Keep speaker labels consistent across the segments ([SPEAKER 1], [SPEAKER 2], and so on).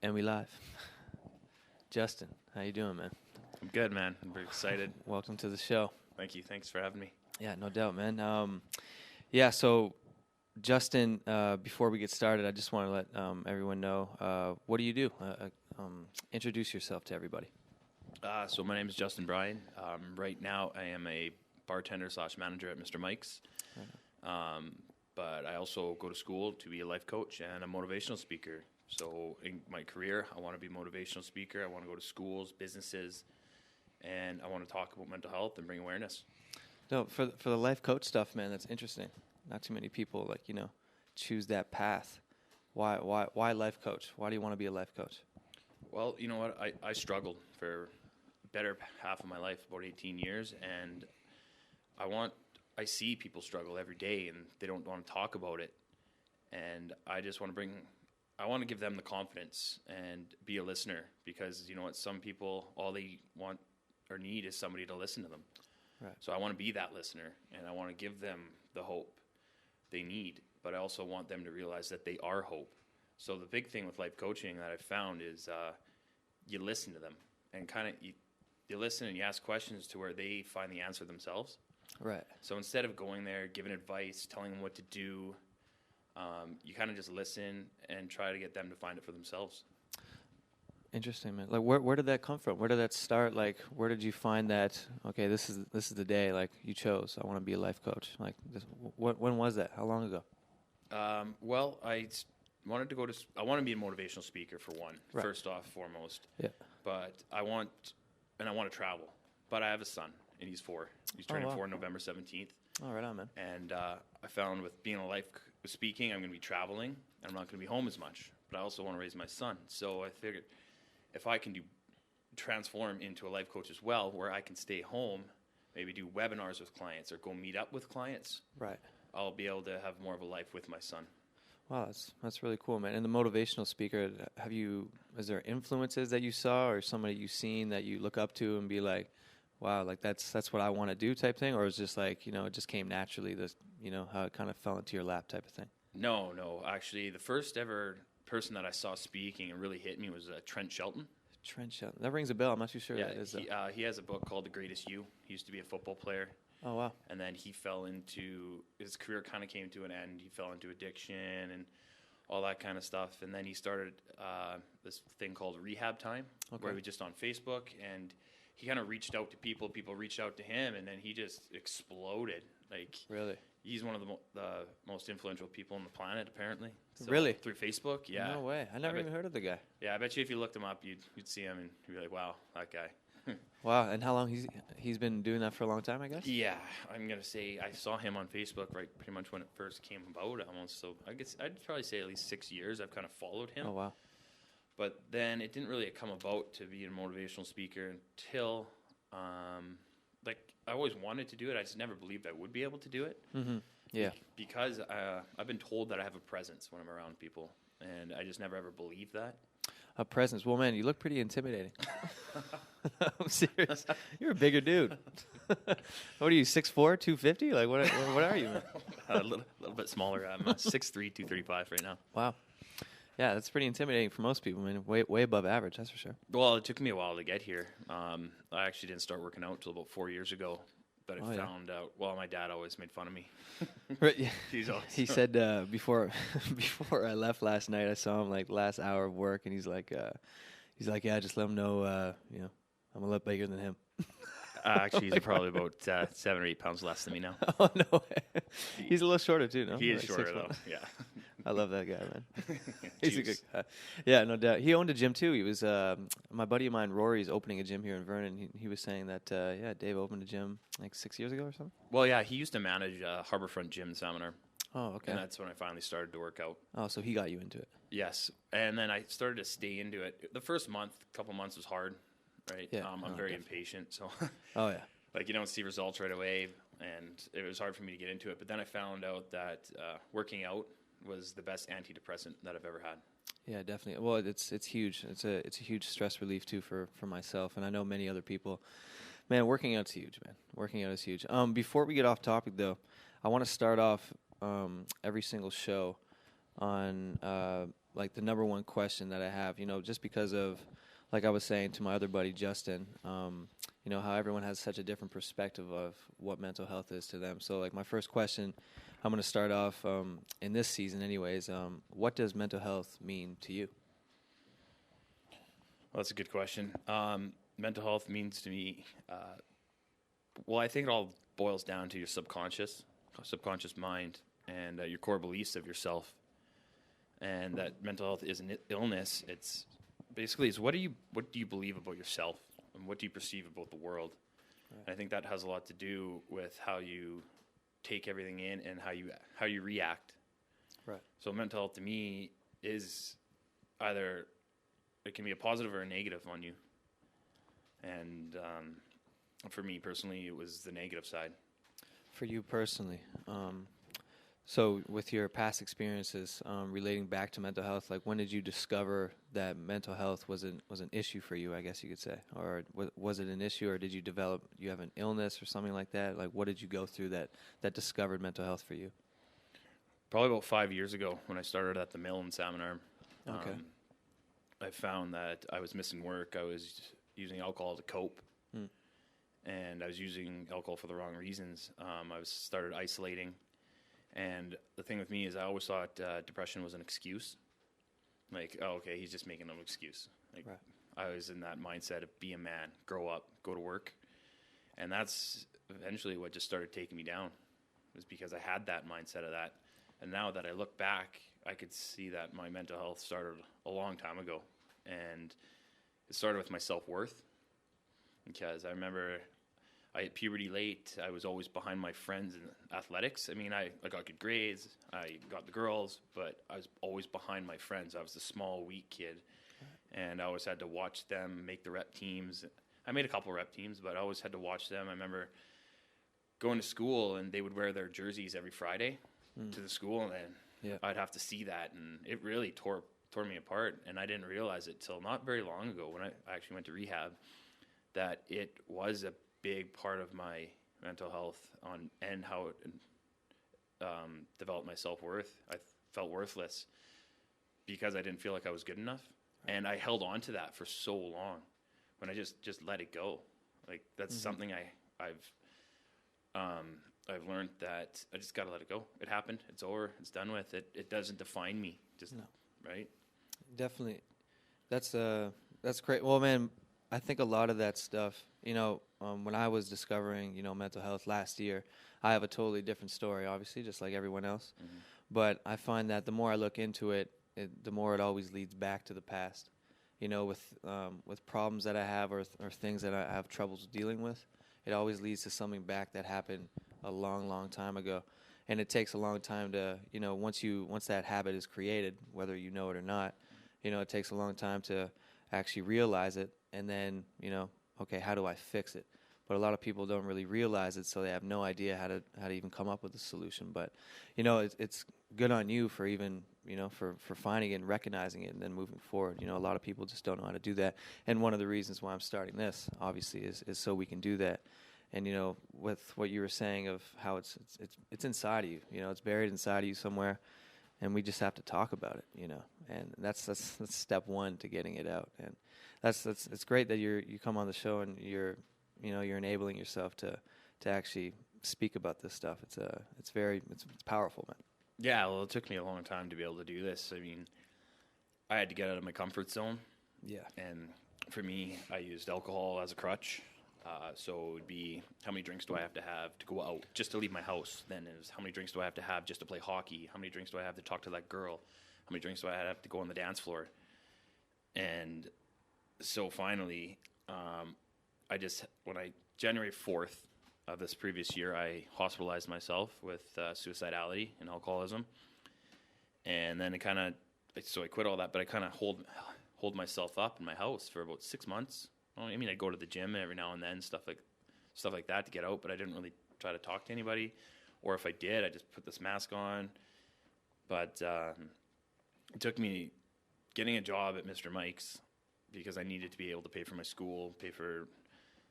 [SPEAKER 1] And we live. Justin, how you doing, man?
[SPEAKER 2] I'm good, man. I'm very excited.
[SPEAKER 1] Welcome to the show.
[SPEAKER 2] Thank you. Thanks for having me.
[SPEAKER 1] Yeah, no doubt, man. So Justin, before we get started, I just want to let everyone know, what do you do? Introduce yourself to everybody.
[SPEAKER 2] So my name is Justin Brien. Right now, I am a bartender / manager at Mr. Mike's. But I also go to school to be a life coach and a motivational speaker. So in my career, I want to be a motivational speaker. I want to go to schools, businesses, and I want to talk about mental health and bring awareness.
[SPEAKER 1] No, for the life coach stuff, man, that's interesting. Not too many people choose that path. Why life coach? Why do you want to be a life coach?
[SPEAKER 2] Well, you know what? I struggled for the better half of my life, about 18 years, and I see people struggle every day, and they don't want to talk about it. And I just want to give them the confidence and be a listener, because you know what? Some people, all they want or need is somebody to listen to them.
[SPEAKER 1] Right.
[SPEAKER 2] So I want to be that listener, and I want to give them the hope they need, but I also want them to realize that they are hope. So the big thing with life coaching that I've found is you listen to them, and kind of you listen and you ask questions to where they find the answer themselves.
[SPEAKER 1] Right.
[SPEAKER 2] So instead of going there, giving advice, telling them what to do, you kind of just listen and try to get them to find it for themselves.
[SPEAKER 1] Interesting, man. Like, where did that come from? Where did that start? Like, where did you find that? Okay, this is the day. Like, you chose. I want to be a life coach. Like, when was that? How long ago?
[SPEAKER 2] Well, I wanted to I want to be a motivational speaker for one.
[SPEAKER 1] Right.
[SPEAKER 2] First off, foremost.
[SPEAKER 1] Yeah.
[SPEAKER 2] But I want to travel. But I have a son, and he's 4. He's turning 4 November 17th.
[SPEAKER 1] Oh, right on, man.
[SPEAKER 2] And I found with being speaking, I'm going to be traveling, and I'm not going to be home as much. But I also want to raise my son. So I figured if I can transform into a life coach as well, where I can stay home, maybe do webinars with clients or go meet up with clients,
[SPEAKER 1] right,
[SPEAKER 2] I'll be able to have more of a life with my son.
[SPEAKER 1] Wow, that's really cool, man. And the motivational speaker, is there influences that you saw or somebody you've seen that you look up to and be like, wow, like that's what I want to do type thing? Or is it just like, it just came naturally, how it kind of fell into your lap type of thing?
[SPEAKER 2] No. Actually, the first ever person that I saw speaking and really hit me was Trent Shelton.
[SPEAKER 1] Trent Shelton. That rings a bell. I'm not too sure that is.
[SPEAKER 2] He has a book called The Greatest You. He used to be a football player.
[SPEAKER 1] Oh, wow.
[SPEAKER 2] And then his career kind of came to an end. He fell into addiction and all that kind of stuff. And then he started this thing called Rehab Time, where he was just on Facebook, and he kind of reached out to people. People reached out to him, and then he just exploded. Like,
[SPEAKER 1] really?
[SPEAKER 2] He's one of the most influential people on the planet, apparently. So,
[SPEAKER 1] really?
[SPEAKER 2] Through Facebook, yeah.
[SPEAKER 1] No way. I never even heard of the guy.
[SPEAKER 2] Yeah, I bet you if you looked him up, you'd see him, and you'd be like, wow, that guy.
[SPEAKER 1] Wow, and how long he's been doing that for a long time, I guess?
[SPEAKER 2] Yeah, I'm going to say I saw him on Facebook right pretty much when it first came about almost. So I guess I'd probably say at least 6 years I've kind of followed him.
[SPEAKER 1] Oh, wow.
[SPEAKER 2] But then it didn't really come about to be a motivational speaker until, I always wanted to do it. I just never believed I would be able to do it.
[SPEAKER 1] Mm-hmm. Yeah.
[SPEAKER 2] Because I've been told that I have a presence when I'm around people, and I just never ever believed that.
[SPEAKER 1] A presence. Well, man, you look pretty intimidating. I'm serious. You're a bigger dude. What are you, 6'4", 250? Like, what are you, man?
[SPEAKER 2] A little bit smaller. I'm 6'3", 235 right now.
[SPEAKER 1] Wow. Yeah, that's pretty intimidating for most people, man. Way above average, that's for sure.
[SPEAKER 2] Well, it took me a while to get here. I actually didn't start working out until about 4 years ago. But I found out, well, my dad always made fun of me.
[SPEAKER 1] Right, yeah.
[SPEAKER 2] He
[SPEAKER 1] said before I left last night, I saw him like last hour of work, and he's like, yeah, just let him know, I'm a lot bigger than him.
[SPEAKER 2] Actually, he's probably about 7 or 8 pounds less than me now.
[SPEAKER 1] Oh, no way. He's a little shorter, too, no?
[SPEAKER 2] He is shorter, though, yeah.
[SPEAKER 1] I love that guy, man. He's a good guy. Yeah, no doubt. He owned a gym, too. He was, my buddy of mine, Rory's opening a gym here in Vernon. He was saying that, Dave opened a gym like 6 years ago or something?
[SPEAKER 2] Well, yeah, he used to manage Harbourfront Gym in Seminar.
[SPEAKER 1] Oh, okay.
[SPEAKER 2] And that's when I finally started to work out.
[SPEAKER 1] Oh, so he got you into it.
[SPEAKER 2] Yes. And then I started to stay into it. The first couple months was hard, right?
[SPEAKER 1] Yeah.
[SPEAKER 2] I'm very impatient, so.
[SPEAKER 1] Oh, yeah.
[SPEAKER 2] Like, you don't see results right away, and it was hard for me to get into it. But then I found out that working out was the best antidepressant that I've ever had. Yeah,
[SPEAKER 1] definitely. Well, it's huge. It's a huge stress relief too for myself, and I know many other people. Man, working out's huge, man. Working out is huge. Before we get off topic though, I want to start off every single show on like the number one question that I have, just because of, like I was saying to my other buddy, Justin, how everyone has such a different perspective of what mental health is to them. So like my first question, I'm going to start off in this season anyways. What does mental health mean to you?
[SPEAKER 2] Well, that's a good question. Mental health means to me, I think it all boils down to your subconscious mind and your core beliefs of yourself. And that mental health is an illness. It's basically what do you believe about yourself and what do you perceive about the world? Right. And I think that has a lot to do with how you take everything in and how you react.
[SPEAKER 1] Right.
[SPEAKER 2] So mental health to me is either it can be a positive or a negative on you. And for me personally, it was the negative side. For you personally,
[SPEAKER 1] so with your past experiences relating back to mental health, like when did you discover that mental health was an issue for you, I guess you could say? Or was it an issue, or did you have an illness or something like that? Like what did you go through that discovered mental health for you?
[SPEAKER 2] Probably about 5 years ago when I started at the mill in Salmon Arm.
[SPEAKER 1] Okay.
[SPEAKER 2] I found that I was missing work. I was using alcohol to cope. And I was using alcohol for the wrong reasons. I started isolating. And the thing with me is I always thought depression was an excuse. Like, oh, okay, he's just making an excuse. Like, right. I was in that mindset of be a man, grow up, go to work. And that's eventually what just started taking me down. It was because I had that mindset of that. And now that I look back, I could see that my mental health started a long time ago. And it started with my self-worth. Because I remember I hit puberty late. I was always behind my friends in athletics. I mean, I got good grades. I got the girls, but I was always behind my friends. I was the small, weak kid. And I always had to watch them make the rep teams. I made a couple rep teams, but I always had to watch them. I remember going to school, and they would wear their jerseys every Friday to the school, and I'd have to see that. And it really tore me apart. And I didn't realize it till not very long ago when I actually went to rehab, that it was a big part of my mental health and how it developed my self-worth. I felt worthless because I didn't feel like I was good enough. And I held on to that for so long when I just let it go. Like that's something I've learned that I just got to let it go. It happened. It's over. It's done with. It doesn't define me. Right?
[SPEAKER 1] Definitely. That's great. Well, man, I think a lot of that stuff, when I was discovering, mental health last year, I have a totally different story, obviously, just like everyone else. Mm-hmm. But I find that the more I look into it, the more it always leads back to the past. With problems that I have or things that I have troubles dealing with, it always leads to something back that happened a long, long time ago. And it takes a long time to, once that habit is created, whether you know it or not, it takes a long time to actually realize it. And then, okay, how do I fix it? But a lot of people don't really realize it, so they have no idea how to even come up with a solution. But, it's good on you for even, for finding it and recognizing it and then moving forward. A lot of people just don't know how to do that. And one of the reasons why I'm starting this, obviously, is so we can do that. And, with what you were saying of how it's inside of you, it's buried inside of you somewhere, and we just have to talk about it, and that's step one to getting it out. And it's great that you come on the show and you're enabling yourself to actually speak about this stuff. It's powerful, man.
[SPEAKER 2] Yeah, well, it took me a long time to be able to do this. I mean, I had to get out of my comfort zone.
[SPEAKER 1] Yeah.
[SPEAKER 2] And for me, I used alcohol as a crutch. So it would be, how many drinks do I have to have to go out just to leave my house? Then is how many drinks do I have to have just to play hockey? How many drinks do I have to talk to that girl? How many drinks do I have to go on the dance floor? And so finally, January 4th of this previous year, I hospitalized myself with suicidality and alcoholism. And then I quit all that, but I kind of hold myself up in my house for about 6 months. I mean, I'd go to the gym every now and then, stuff like that to get out, but I didn't really try to talk to anybody. Or if I did, I just put this mask on. But it took me getting a job at Mr. Mike's because I needed to be able to pay for my school, pay for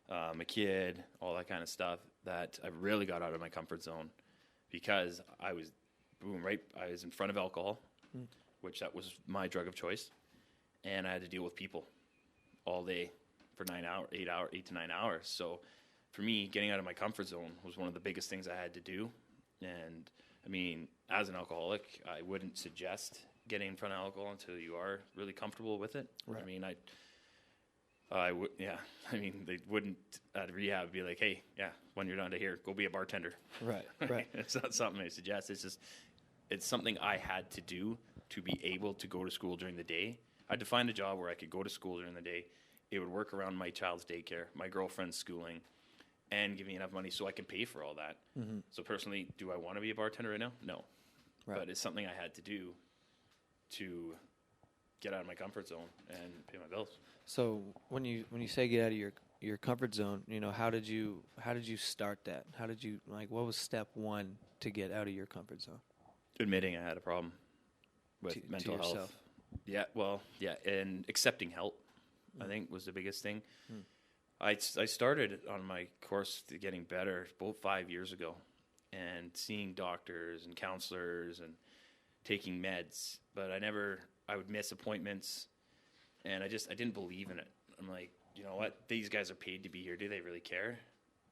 [SPEAKER 2] my kid, all that kind of stuff, that I really got out of my comfort zone because I was in front of alcohol which that was my drug of choice. And I had to deal with people all day for 8 to 9 hours. So for me, getting out of my comfort zone was one of the biggest things I had to do. And I mean, as an alcoholic, I wouldn't suggest getting in front of alcohol until you are really comfortable with it.
[SPEAKER 1] Right.
[SPEAKER 2] I mean, I would, yeah. I mean, they wouldn't at rehab be like, hey, yeah, when you're done to here, go be a bartender.
[SPEAKER 1] Right, right.
[SPEAKER 2] It's not something I suggest. It's just, it's something I had to do to be able to go to school during the day. I had to find a job where I could go to school during the day. It would work around my child's daycare, my girlfriend's schooling, and give me enough money so I can pay for all that. Mm-hmm. So personally, do I want to be a bartender right now? No. Right. But it's something I had to do to get out of my comfort zone and pay my bills.
[SPEAKER 1] So when you say get out of your comfort zone, you know, how did you start that? How did you, like, what was step one to get out of your comfort zone?
[SPEAKER 2] Admitting I had a problem with mental health. Yeah, well, yeah, and accepting help, I think, was the biggest thing. I started on my course to getting better about 5 years ago, and seeing doctors and counselors and taking meds, but I would miss appointments, and I didn't believe in it. I'm like, you know what? These guys are paid to be here. Do they really care?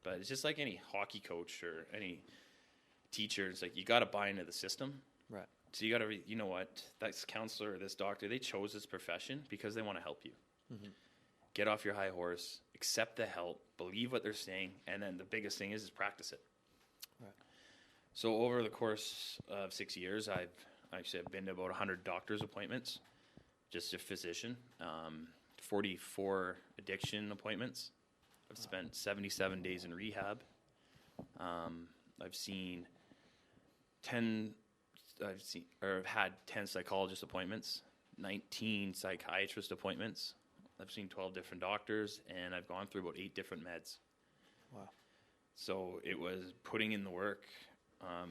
[SPEAKER 2] But it's just like any hockey coach or any teacher. It's like, you got to buy into the system.
[SPEAKER 1] Right.
[SPEAKER 2] So you got to, you know what? This counselor or this doctor, they chose this profession because they want to help you. Mm-hmm. Get off your high horse, accept the help, believe what they're saying, and then the biggest thing is practice it. Right. So over the course of 6 years, I've been to about 100 doctor's appointments, just a physician, 44 addiction appointments. I've spent 77 days in rehab. I've had 10 psychologist appointments, 19 psychiatrist appointments. I've seen 12 different doctors, and I've gone through about 8 different meds. Wow. So it was putting in the work. I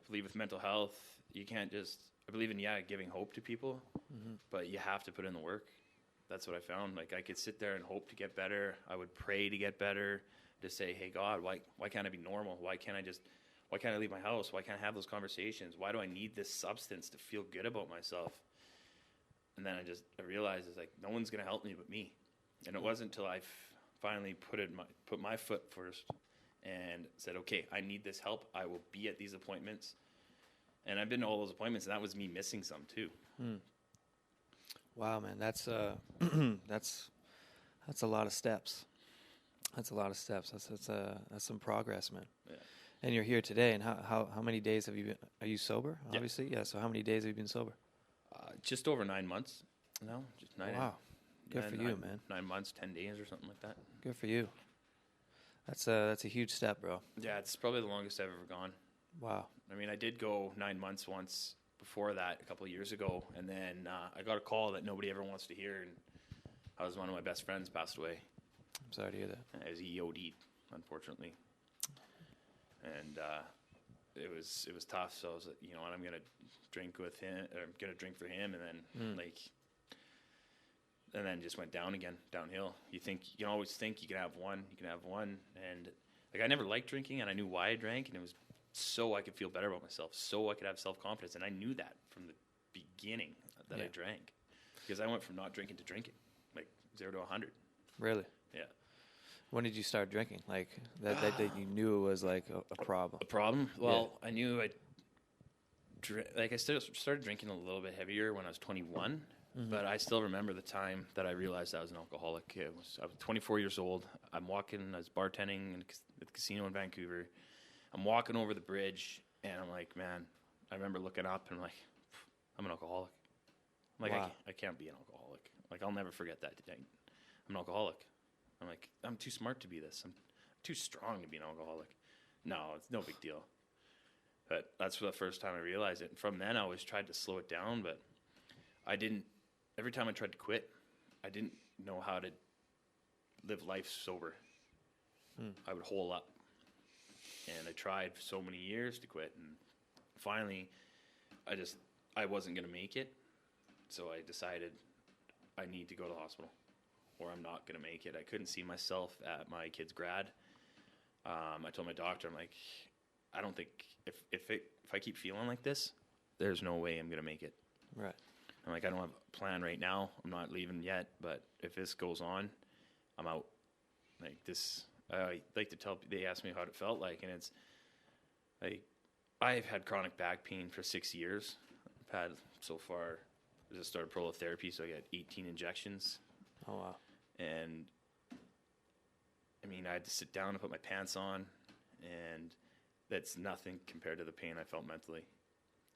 [SPEAKER 2] believe with mental health, you can't just, I believe in, giving hope to people, but you have to put in the work. That's what I found. Like, I could sit there and hope to get better. I would pray to get better, to say, hey, God, why can't I be normal? Why can't I leave my house? Why can't I have those conversations? Why do I need this substance to feel good about myself? And then I realized, it's like, no one's going to help me but me. And it wasn't until I finally put my foot first and said, okay, I need this help. I will be at these appointments. And I've been to all those appointments, and that was me missing some too.
[SPEAKER 1] Wow, man, that's that's a lot of steps. That's a lot of steps. That's some progress, man. Yeah. And you're here today. And how many days have you been? Are you sober? Obviously, yeah. So how many days have you been sober?
[SPEAKER 2] Just over 9 months. No, just 9.
[SPEAKER 1] Wow, good for you, man.
[SPEAKER 2] 9 months, 10 days, or something like that.
[SPEAKER 1] Good for you. That's a huge step, bro.
[SPEAKER 2] Yeah, it's probably the longest I've ever gone.
[SPEAKER 1] Wow.
[SPEAKER 2] I mean, I did go 9 months once before that a couple of years ago, and then I got a call that nobody ever wants to hear, and one of my best friends passed away.
[SPEAKER 1] I'm sorry to hear that.
[SPEAKER 2] As he OD'd, unfortunately, and it was tough. So I was like, you know what, I'm gonna drink with him, or I'm gonna drink for him, and then and then just went downhill. You can always think you can have one, and like, I never liked drinking, and I knew why I drank, and it was so I could feel better about myself, so I could have self-confidence, and I knew that from the beginning that I drank, because I went from not drinking to drinking, like 0 to 100. Really? Yeah.
[SPEAKER 1] When did you start drinking? Like that you knew it was like a problem.
[SPEAKER 2] A problem? Well, I knew I started drinking a little bit heavier when I was 21. But I still remember the time that I realized I was an alcoholic. I was 24 years old. I was bartending at the casino in Vancouver. I'm walking over the bridge, and I'm like, man, I remember looking up, and I'm like, I'm an alcoholic. I'm like, wow. I can't be an alcoholic. Like, I'll never forget that day. I'm an alcoholic. I'm like, I'm too smart to be this. I'm too strong to be an alcoholic. No, it's no big deal. But that's the first time I realized it. And from then, I always tried to slow it down, but I didn't. Every time I tried to quit, I didn't know how to live life sober. I would hole up. And I tried for so many years to quit. And finally, I wasn't going to make it. So I decided I need to go to the hospital, or I'm not going to make it. I couldn't see myself at my kid's grad. I told my doctor, I'm like, I don't think, if I keep feeling like this, there's no way I'm going to make it.
[SPEAKER 1] Right.
[SPEAKER 2] I'm like, I don't have a plan right now. I'm not leaving yet, but if this goes on, I'm out. Like this, I like to tell. They asked me how it felt like, and it's like I've had chronic back pain for 6 years. I've had so far. I just started prolotherapy, so I got 18 injections.
[SPEAKER 1] Oh wow!
[SPEAKER 2] And I mean, I had to sit down and put my pants on, and that's nothing compared to the pain I felt mentally.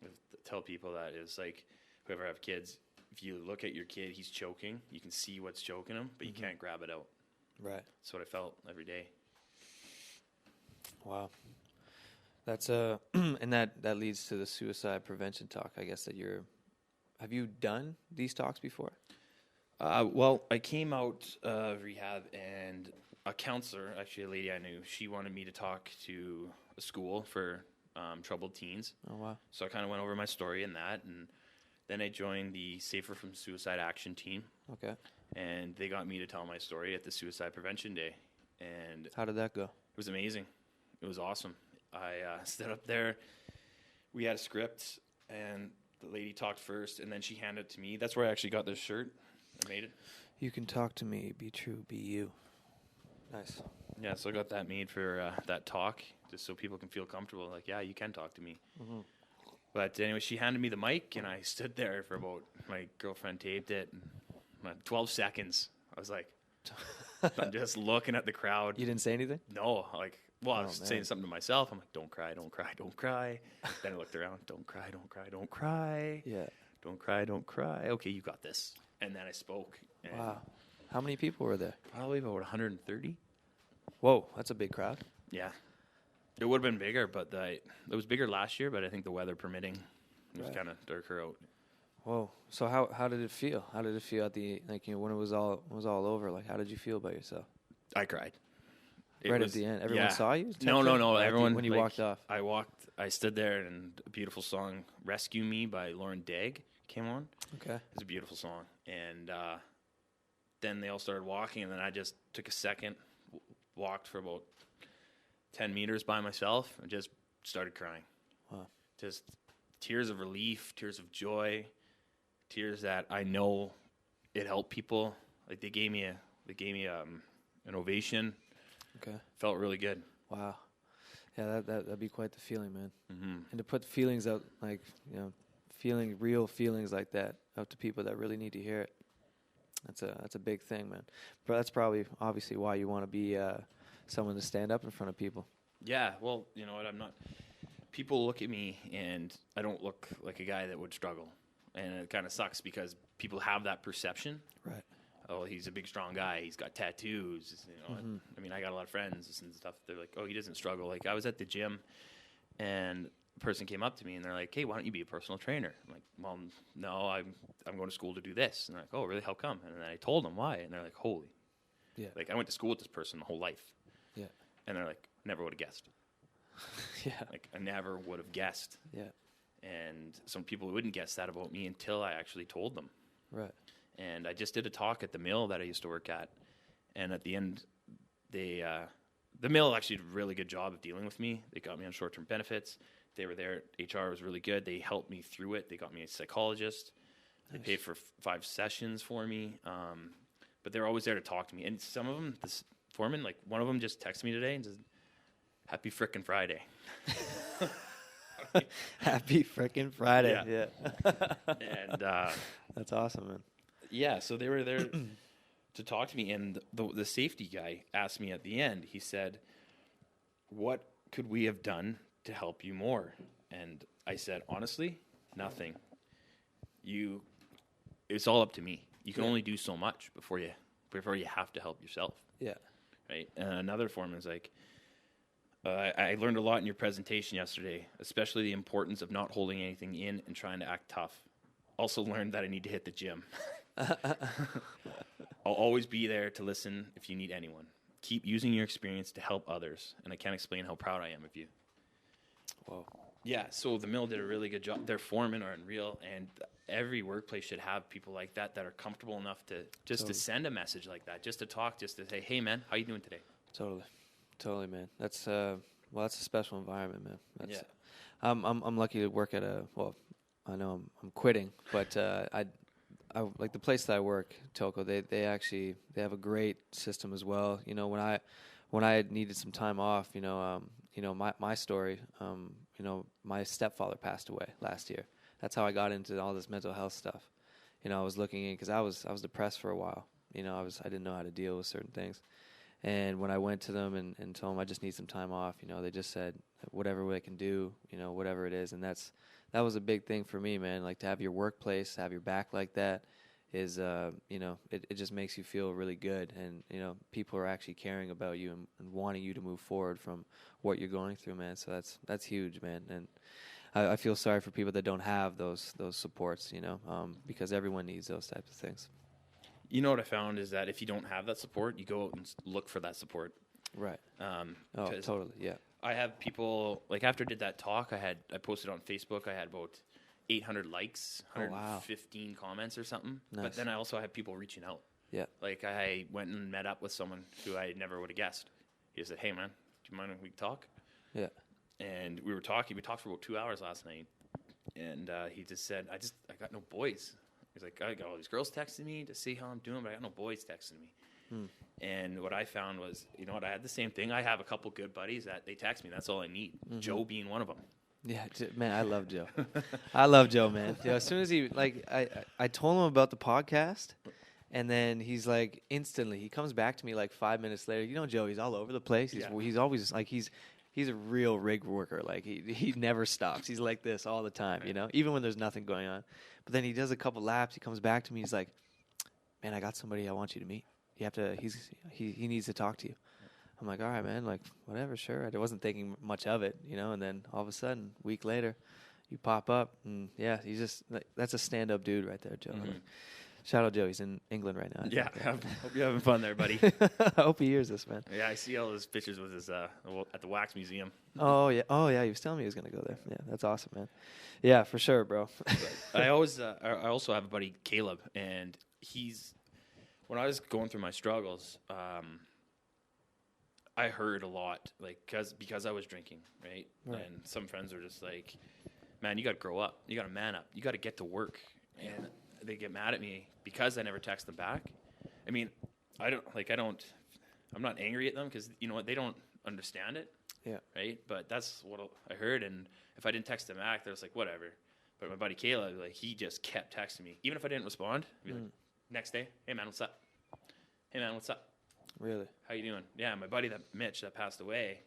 [SPEAKER 2] I tell people that is like, whoever have kids, if you look at your kid, he's choking. You can see what's choking him, but you can't grab it out.
[SPEAKER 1] Right.
[SPEAKER 2] That's what I felt every day.
[SPEAKER 1] Wow. That's and that leads to the suicide prevention talk. I guess that have you done these talks before?
[SPEAKER 2] Well, I came out of rehab, and a counselor, actually a lady I knew, she wanted me to talk to a school for troubled teens.
[SPEAKER 1] Oh wow!
[SPEAKER 2] So I kind of went over my story in that, and then I joined the Safer from Suicide Action team.
[SPEAKER 1] Okay.
[SPEAKER 2] And they got me to tell my story at the Suicide Prevention Day. And
[SPEAKER 1] how did that go?
[SPEAKER 2] It was amazing. It was awesome. I stood up there. We had a script, and the lady talked first, and then she handed it to me. That's where I actually got this shirt. I made it.
[SPEAKER 1] You can talk to me. Be true. Be you. Nice.
[SPEAKER 2] Yeah, so I got that made for that talk, just so people can feel comfortable. Like, yeah, you can talk to me. Mm-hmm. But anyway, she handed me the mic, and I stood there for about, my girlfriend taped it, and 12 seconds. I was like, I'm just looking at the crowd.
[SPEAKER 1] You didn't say anything?
[SPEAKER 2] No. Like, well, I was saying something to myself. I'm like, don't cry, don't cry, don't cry. Then I looked around. Don't cry, don't cry, don't cry.
[SPEAKER 1] Yeah.
[SPEAKER 2] Don't cry, don't cry. Okay, you got this. And then I spoke. And
[SPEAKER 1] wow. How many people were there?
[SPEAKER 2] Probably about 130.
[SPEAKER 1] Whoa, that's a big crowd.
[SPEAKER 2] Yeah. It would have been bigger, but it was bigger last year, but I think the weather permitting, it was kind of darker out.
[SPEAKER 1] Whoa. So how did it feel? How did it feel at the, like, you know, when it was all over? Like, how did you feel about yourself?
[SPEAKER 2] I cried.
[SPEAKER 1] At the end, everyone saw you?
[SPEAKER 2] No. Everyone.
[SPEAKER 1] When you walked off,
[SPEAKER 2] I stood there, and a beautiful song, "Rescue Me" by Lauren Daigle came on.
[SPEAKER 1] Okay,
[SPEAKER 2] it's a beautiful song, and then they all started walking, and then I just took a second, walked for about 10 meters by myself, and just started crying.
[SPEAKER 1] Wow.
[SPEAKER 2] Just tears of relief, tears of joy, tears that I know it helped people. Like they gave me an ovation.
[SPEAKER 1] Okay.
[SPEAKER 2] Felt really good.
[SPEAKER 1] Wow. Yeah, that'd be quite the feeling, man.
[SPEAKER 2] Mm-hmm.
[SPEAKER 1] And to put feelings out, like, you know, real feelings like that out to people that really need to hear it. That's a big thing, man. But that's probably obviously why you want to be someone to stand up in front of people.
[SPEAKER 2] Yeah. Well, you know what? I'm not. People look at me, and I don't look like a guy that would struggle, and it kind of sucks because people have that perception.
[SPEAKER 1] Right.
[SPEAKER 2] Oh, he's a big, strong guy. He's got tattoos. You know, I mean, I got a lot of friends and stuff. They're like, oh, he doesn't struggle. Like, I was at the gym, and a person came up to me, and they're like, hey, why don't you be a personal trainer? I'm like, well, no, I'm going to school to do this. And they're like, oh, really? How come? And then I told them why, and they're like, holy.
[SPEAKER 1] Yeah.
[SPEAKER 2] Like, I went to school with this person the whole life.
[SPEAKER 1] Yeah.
[SPEAKER 2] And they're like, never would have guessed.
[SPEAKER 1] Yeah.
[SPEAKER 2] Like, I never would have guessed.
[SPEAKER 1] Yeah.
[SPEAKER 2] And some people wouldn't guess that about me until I actually told them.
[SPEAKER 1] Right.
[SPEAKER 2] And I just did a talk at the mill that I used to work at. And at the end, the mill actually did a really good job of dealing with me. They got me on short-term benefits. They were there. HR was really good. They helped me through it. They got me a psychologist. Nice. They paid for 5 sessions for me. But they're always there to talk to me. And some of them, this foreman, like one of them just texted me today and said, happy frickin' Friday.
[SPEAKER 1] Happy frickin' Friday. Yeah.
[SPEAKER 2] And
[SPEAKER 1] that's awesome, man.
[SPEAKER 2] Yeah, so they were there to talk to me, and the safety guy asked me at the end, he said, what could we have done to help you more? And I said, honestly, nothing. It's all up to me. You can only do so much before you have to help yourself.
[SPEAKER 1] Yeah.
[SPEAKER 2] Right? And another foreman's like, I learned a lot in your presentation yesterday, especially the importance of not holding anything in and trying to act tough. Also learned that I need to hit the gym. I'll always be there to listen if you need anyone. Keep using your experience to help others, and I can't explain how proud I am of you.
[SPEAKER 1] Whoa.
[SPEAKER 2] Yeah, so the mill did a really good job. Their foremen are unreal, and every workplace should have people like that that are comfortable enough to to send a message like that, just to talk, just to say, hey, man, how you doing today?
[SPEAKER 1] Totally, man. That's that's a special environment, man. I'm lucky to work at I'm quitting, but I like the place that I work, Toko. They have a great system as well. You know, when I needed some time off, my story, my stepfather passed away last year. That's how I got into all this mental health stuff. You know, I was looking in because I was depressed for a while. You know, I didn't know how to deal with certain things. And when I went to them and told them I just need some time off, they just said whatever they can do, whatever it is. And that was a big thing for me, man. Like to have your workplace, have your back like that is, it just makes you feel really good. And, people are actually caring about you and wanting you to move forward from what you're going through, man. So that's huge, man. And I feel sorry for people that don't have those supports, because everyone needs those types of things.
[SPEAKER 2] You know what I found is that if you don't have that support, you go out and look for that support.
[SPEAKER 1] Right. Totally. Yeah.
[SPEAKER 2] I have people, like after I did that talk, I posted on Facebook, I had about 800 likes, 115 comments or something.
[SPEAKER 1] Nice.
[SPEAKER 2] But then I also had people reaching out.
[SPEAKER 1] Yeah.
[SPEAKER 2] Like I went and met up with someone who I never would have guessed. He said, "Hey man, do you mind if we talk?"
[SPEAKER 1] Yeah.
[SPEAKER 2] And we were talking. We talked for about 2 hours last night. And he just said, I got no boys. He's like, I got all these girls texting me to see how I'm doing, but I got no boys texting me. And what I found was, I had the same thing. I have a couple good buddies that they text me. That's all I need. Mm-hmm. Joe being one of them.
[SPEAKER 1] Yeah, man, I love Joe. I love Joe, man. As soon as he, I told him about the podcast, and then he's like, instantly, he comes back to me like 5 minutes later. Joe, he's all over the place. He's always like, he's a real rig worker. Like he never stops. He's like this all the time, even when there's nothing going on. But then he does a couple laps. He comes back to me. He's like, "Man, I got somebody I want you to meet. You have to. He needs to talk to you." I'm like, "All right, man. Like whatever, sure." I wasn't thinking much of it, And then all of a sudden, a week later, you pop up, and yeah, he's just that's a stand-up dude right there, Joe. Mm-hmm. Shout out Joe. He's in England right now.
[SPEAKER 2] Yeah, hope you're having fun there, buddy.
[SPEAKER 1] I hope he hears this, man.
[SPEAKER 2] Yeah, I see all those pictures with his at the Wax Museum.
[SPEAKER 1] Oh yeah. He was telling me he was gonna go there. Yeah, that's awesome, man. Yeah, for sure, bro.
[SPEAKER 2] I also have a buddy, Caleb, and when I was going through my struggles, I heard a lot, like because I was drinking, right? And some friends were just like, "Man, you got to grow up. You got to man up. You got to get to work." And they get mad at me because I never text them back. I mean, I'm not angry at them because they don't understand it.
[SPEAKER 1] Yeah.
[SPEAKER 2] Right. But that's what I heard. And if I didn't text them back, they're just like, whatever. But my buddy Caleb, he just kept texting me. Even if I didn't respond, he'd be like, next day, "Hey man, what's up? Hey man, what's up?
[SPEAKER 1] Really?
[SPEAKER 2] How you doing?" Yeah. My buddy Mitch that passed away,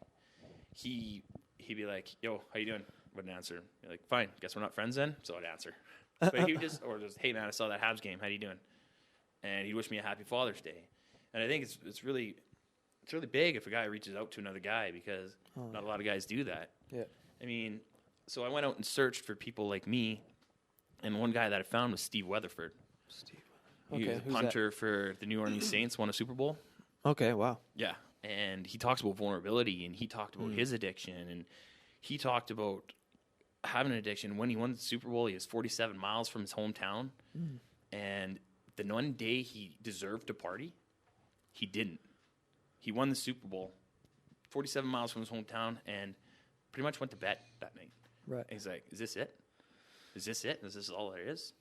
[SPEAKER 2] he'd be like, "Yo, how you doing?" Wouldn't answer. Be like, "Fine. Guess we're not friends then." So I'd answer. But he just, "Hey man, I saw that Habs game. How you doing?" And he'd wish me a happy Father's Day. And I think it's really big if a guy reaches out to another guy because not a lot of guys do that.
[SPEAKER 1] Yeah.
[SPEAKER 2] I mean, so I went out and searched for people like me, and one guy that I found was Steve Weatherford. He was a punter for the New Orleans Saints, won a Super Bowl.
[SPEAKER 1] Okay, wow.
[SPEAKER 2] Yeah, and he talks about vulnerability, and he talked about his addiction, and he talked about having an addiction. When he won the Super Bowl, he was 47 miles from his hometown, and the one day he deserved to party, he didn't. He won the Super Bowl, 47 miles from his hometown, and pretty much went to bed that night.
[SPEAKER 1] Right.
[SPEAKER 2] And he's like, "Is this it? Is this it? Is this all there is?"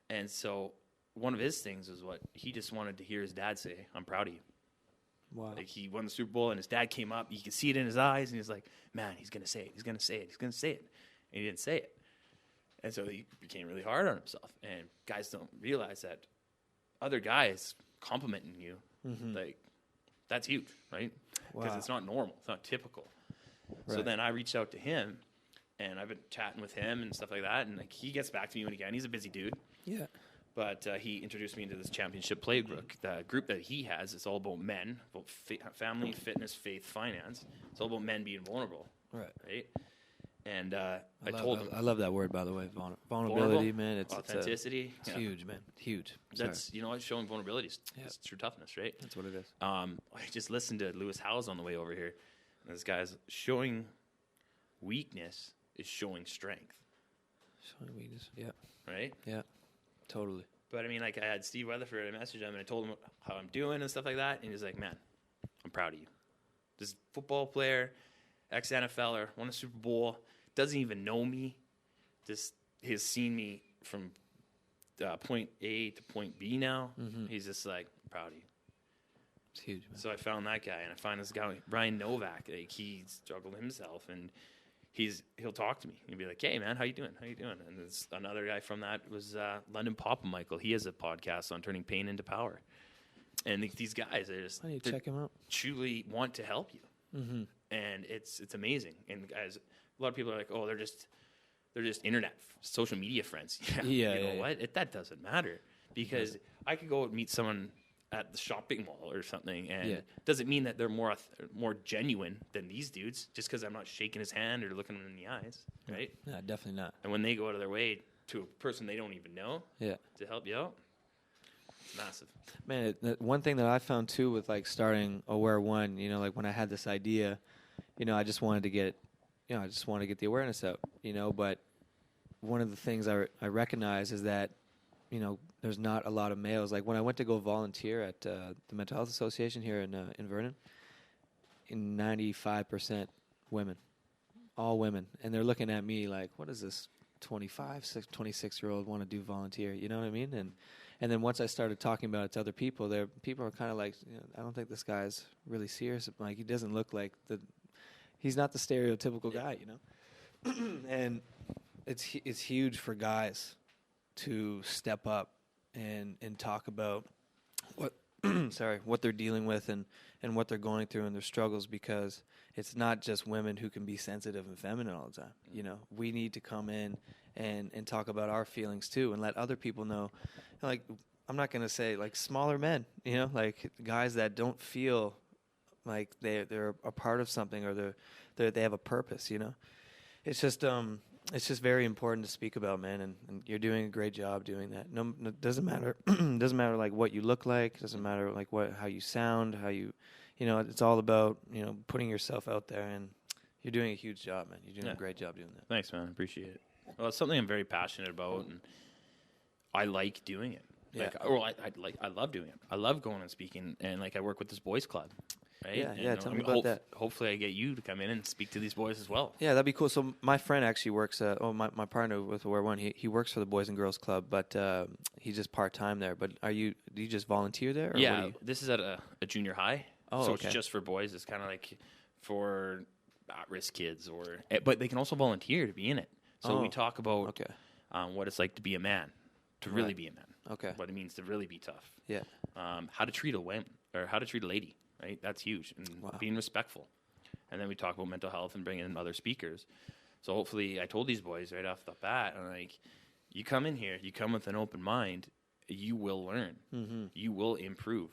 [SPEAKER 2] And so one of his things is what he just wanted to hear his dad say, "I'm proud of you."
[SPEAKER 1] Wow.
[SPEAKER 2] Like he won the Super Bowl and his dad came up. You could see it in his eyes, and he's like, "Man, he's gonna say it. He's gonna say it. He's gonna say it." And he didn't say it, and so he became really hard on himself. And guys don't realize that other guys complimenting you, like that's huge, right? Because it's not normal. It's not typical. Right. So then I reached out to him, and I've been chatting with him and stuff like that. And like he gets back to me when he can. He's a busy dude.
[SPEAKER 1] Yeah.
[SPEAKER 2] But he introduced me into this championship playbook. The group that he has is all about men, about family, fitness, faith, finance. It's all about men being vulnerable. Right? And I told him.
[SPEAKER 1] I love that word, by the way. Vulnerability, man. It's
[SPEAKER 2] authenticity.
[SPEAKER 1] It's huge, man. Huge.
[SPEAKER 2] That's, showing vulnerability is true toughness, right?
[SPEAKER 1] That's what it is.
[SPEAKER 2] I just listened to Lewis Howes on the way over here. And this guy's showing weakness is showing strength.
[SPEAKER 1] Showing weakness, yeah.
[SPEAKER 2] Right?
[SPEAKER 1] Yeah. Totally.
[SPEAKER 2] But I mean, like I had Steve Weatherford, I messaged him and I told him how I'm doing and stuff like that. And he's like, "Man, I'm proud of you. This football player, ex-NFLer, won a Super Bowl, doesn't even know me, just has seen me from point A to point B now. He's just like, proud of you.
[SPEAKER 1] It's huge, man.
[SPEAKER 2] So I found that guy, and I find this guy, Brien Novak. Like, he struggled himself, and he'll talk to me. He'll be like, "Hey, man, how you doing? How you doing?" And there's another guy from that was London Papa Michael. He has a podcast on turning pain into power. And these guys,
[SPEAKER 1] I need to check him out.
[SPEAKER 2] Truly want to help you, and it's amazing. And guys, a lot of people are like, "Oh, they're just internet, social media friends." You know what? That doesn't matter, because I could go and meet someone at the shopping mall or something, and it doesn't mean that they're more genuine than these dudes just because I'm not shaking his hand or looking him in the eyes, right?
[SPEAKER 1] Yeah, definitely not.
[SPEAKER 2] And when they go out of their way to a person they don't even know, to help you out, it's massive.
[SPEAKER 1] Man, one thing that I found too with like starting Awarone, you know, like when I had this idea, you know, I just wanted to get the awareness out, you know. But one of the things I recognize is that, you know, there's not a lot of males. Like when I went to go volunteer at the Mental Health Association here in Vernon, 95% women, all women, and they're looking at me like, what does this 26-year-old want to do volunteer? You know what I mean? And then once I started talking about it to other people, people are kind of like, you know, I don't think this guy's really serious. Like, he doesn't look like he's not the stereotypical guy, you know. And it's huge for guys to step up and talk about what they're dealing with and what they're going through and their struggles, because it's not just women who can be sensitive and feminine all the time. You know, we need to come in and talk about our feelings too, and let other people know. Like, I'm not going to say like smaller men, you know, like guys that don't feel like they're a part of something, or they have a purpose, you know. It's just very important to speak about, man, and you're doing a great job doing that. No, it doesn't matter. Doesn't matter like what you look like. Doesn't matter like how you sound, you know. It's all about, you know, putting yourself out there, and you're doing a huge job, man. You're doing a great job doing that.
[SPEAKER 2] Thanks, man. I appreciate it. Well, it's something I'm very passionate about, and I like doing it. Like, I love doing it. I love going and speaking, and like I work with this boys club. Right?
[SPEAKER 1] Yeah. Tell me about that.
[SPEAKER 2] Hopefully, I get you to come in and speak to these boys as well.
[SPEAKER 1] Yeah, that'd be cool. So my friend actually works. My partner with Awarone, he works for the Boys and Girls Club, but he's just part time there. But do you just volunteer there? Or
[SPEAKER 2] yeah, this is at a junior high.
[SPEAKER 1] Oh,
[SPEAKER 2] so
[SPEAKER 1] okay.
[SPEAKER 2] It's just for boys. It's kind of like for at-risk kids, but they can also volunteer to be in it. So we talk about what it's like to be a man, to really be a man.
[SPEAKER 1] Okay.
[SPEAKER 2] What it means to really be tough.
[SPEAKER 1] Yeah.
[SPEAKER 2] How to treat a woman, or how to treat a lady. Right, that's huge, and being respectful. And then we talk about mental health and bringing in other speakers. So hopefully, I told these boys right off the bat, I'm like, you come in here, you come with an open mind, you will learn, you will improve.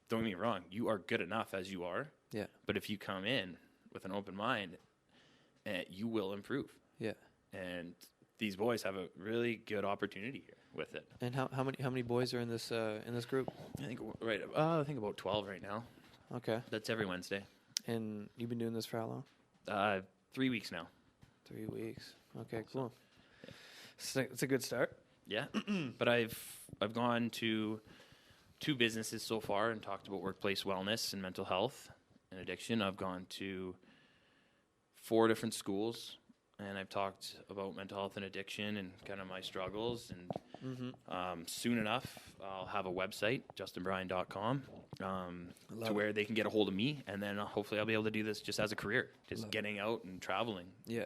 [SPEAKER 2] Don't get me wrong, you are good enough as you are.
[SPEAKER 1] Yeah.
[SPEAKER 2] But if you come in with an open mind, you will improve.
[SPEAKER 1] Yeah.
[SPEAKER 2] And these boys have a really good opportunity here with it.
[SPEAKER 1] And how many boys are in this group?
[SPEAKER 2] I think about 12 right now.
[SPEAKER 1] Okay.
[SPEAKER 2] That's every Wednesday.
[SPEAKER 1] And you've been doing this for how long?
[SPEAKER 2] 3 weeks now.
[SPEAKER 1] 3 weeks. Okay, cool. So it's a good start.
[SPEAKER 2] Yeah. But I've gone to 2 businesses so far and talked about workplace wellness and mental health and addiction. I've gone to 4 different schools, and I've talked about mental health and addiction and kind of my struggles. And soon enough, I'll have a website, justinbrien.com, to where they can get a hold of me. And then hopefully I'll be able to do this just as a career, just getting out and traveling.
[SPEAKER 1] Yeah.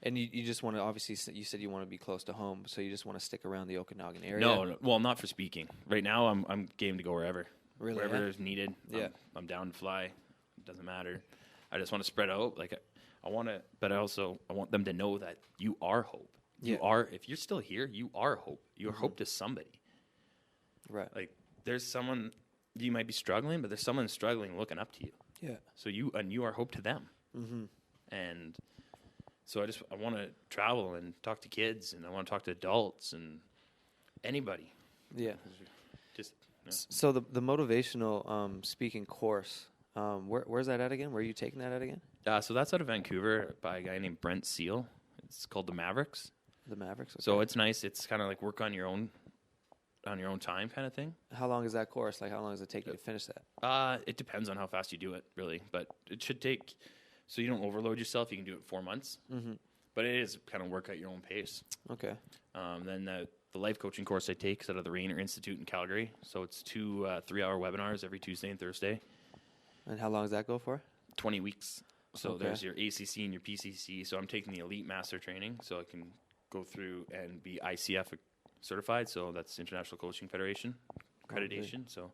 [SPEAKER 1] And you just want to, obviously, you said you want to be close to home, so you just want to stick around the Okanagan area?
[SPEAKER 2] No, well, not for speaking. Right now, I'm game to go wherever.
[SPEAKER 1] Really?
[SPEAKER 2] Wherever is needed.
[SPEAKER 1] Yeah.
[SPEAKER 2] I'm down to fly. It doesn't matter. I just want to spread out. Like, I want them to know that you are hope.
[SPEAKER 1] Yeah.
[SPEAKER 2] You are, if you're still here, you are hope. You're hope to somebody.
[SPEAKER 1] Right.
[SPEAKER 2] Like, there's someone, you might be struggling, but there's someone struggling looking up to you.
[SPEAKER 1] Yeah.
[SPEAKER 2] So you are hope to them. And so I want to travel and talk to kids, and I want to talk to adults and anybody.
[SPEAKER 1] Yeah.
[SPEAKER 2] Just.
[SPEAKER 1] So the motivational speaking course, where's that at again? Where are you taking that at again?
[SPEAKER 2] So that's out of Vancouver by a guy named Brent Seal. It's called the Mavericks.
[SPEAKER 1] The Mavericks. Okay.
[SPEAKER 2] So it's nice. It's kind of like work on your own time kind of thing.
[SPEAKER 1] How long is that course? Like, how long does it take you to finish that?
[SPEAKER 2] It depends on how fast you do it, really. But it should take, so you don't overload yourself. You can do it in 4 months. But it is kind of work at your own pace.
[SPEAKER 1] Okay.
[SPEAKER 2] Then the life coaching course I take is out of the Rainer Institute in Calgary. So it's 2 3-hour webinars every Tuesday and Thursday.
[SPEAKER 1] And how long does that go for?
[SPEAKER 2] 20 weeks. So
[SPEAKER 1] Okay.
[SPEAKER 2] there's your ACC and your PCC. So I'm taking the Elite Master Training so I can go through and be ICF certified. So that's International Coaching Federation accreditation. So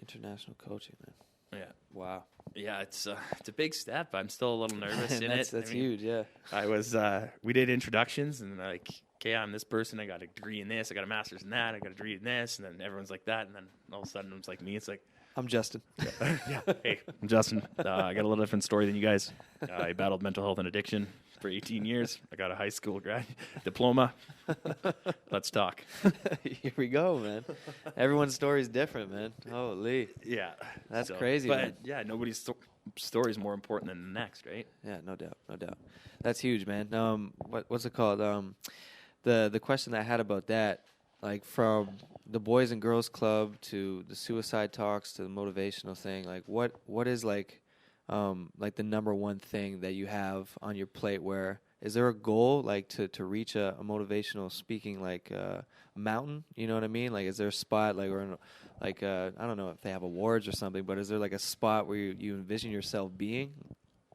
[SPEAKER 1] International coaching, man.
[SPEAKER 2] yeah.
[SPEAKER 1] Wow.
[SPEAKER 2] Yeah, it's a big step. I'm still a little nervous in it.
[SPEAKER 1] That's
[SPEAKER 2] I mean,
[SPEAKER 1] huge, yeah.
[SPEAKER 2] I was, we did introductions and like, okay, I'm this person. I got a degree in this. I got a master's in that. I got a degree in this. And then everyone's like that. And then all of a sudden it's like me. It's like,
[SPEAKER 1] I'm Justin.
[SPEAKER 2] yeah. Hey, I'm Justin. I got a little different story than you guys. I battled mental health and addiction for 18 years. I got a high school diploma. Let's talk.
[SPEAKER 1] Here we go, man. Everyone's story is different, man. Holy.
[SPEAKER 2] Yeah.
[SPEAKER 1] That's crazy,
[SPEAKER 2] But
[SPEAKER 1] man.
[SPEAKER 2] yeah, nobody's story is more important than the next, right?
[SPEAKER 1] Yeah, no doubt, no doubt. That's huge, man. What's it called? The question I had about that, like from the Boys and Girls Club to the suicide talks to the motivational thing, like what is like the number one thing that you have on your plate? Where is there a goal like to reach a motivational speaking like mountain? You know what I mean? Like, is there a spot like or like I don't know if they have awards or something, but is there like a spot where you envision yourself being?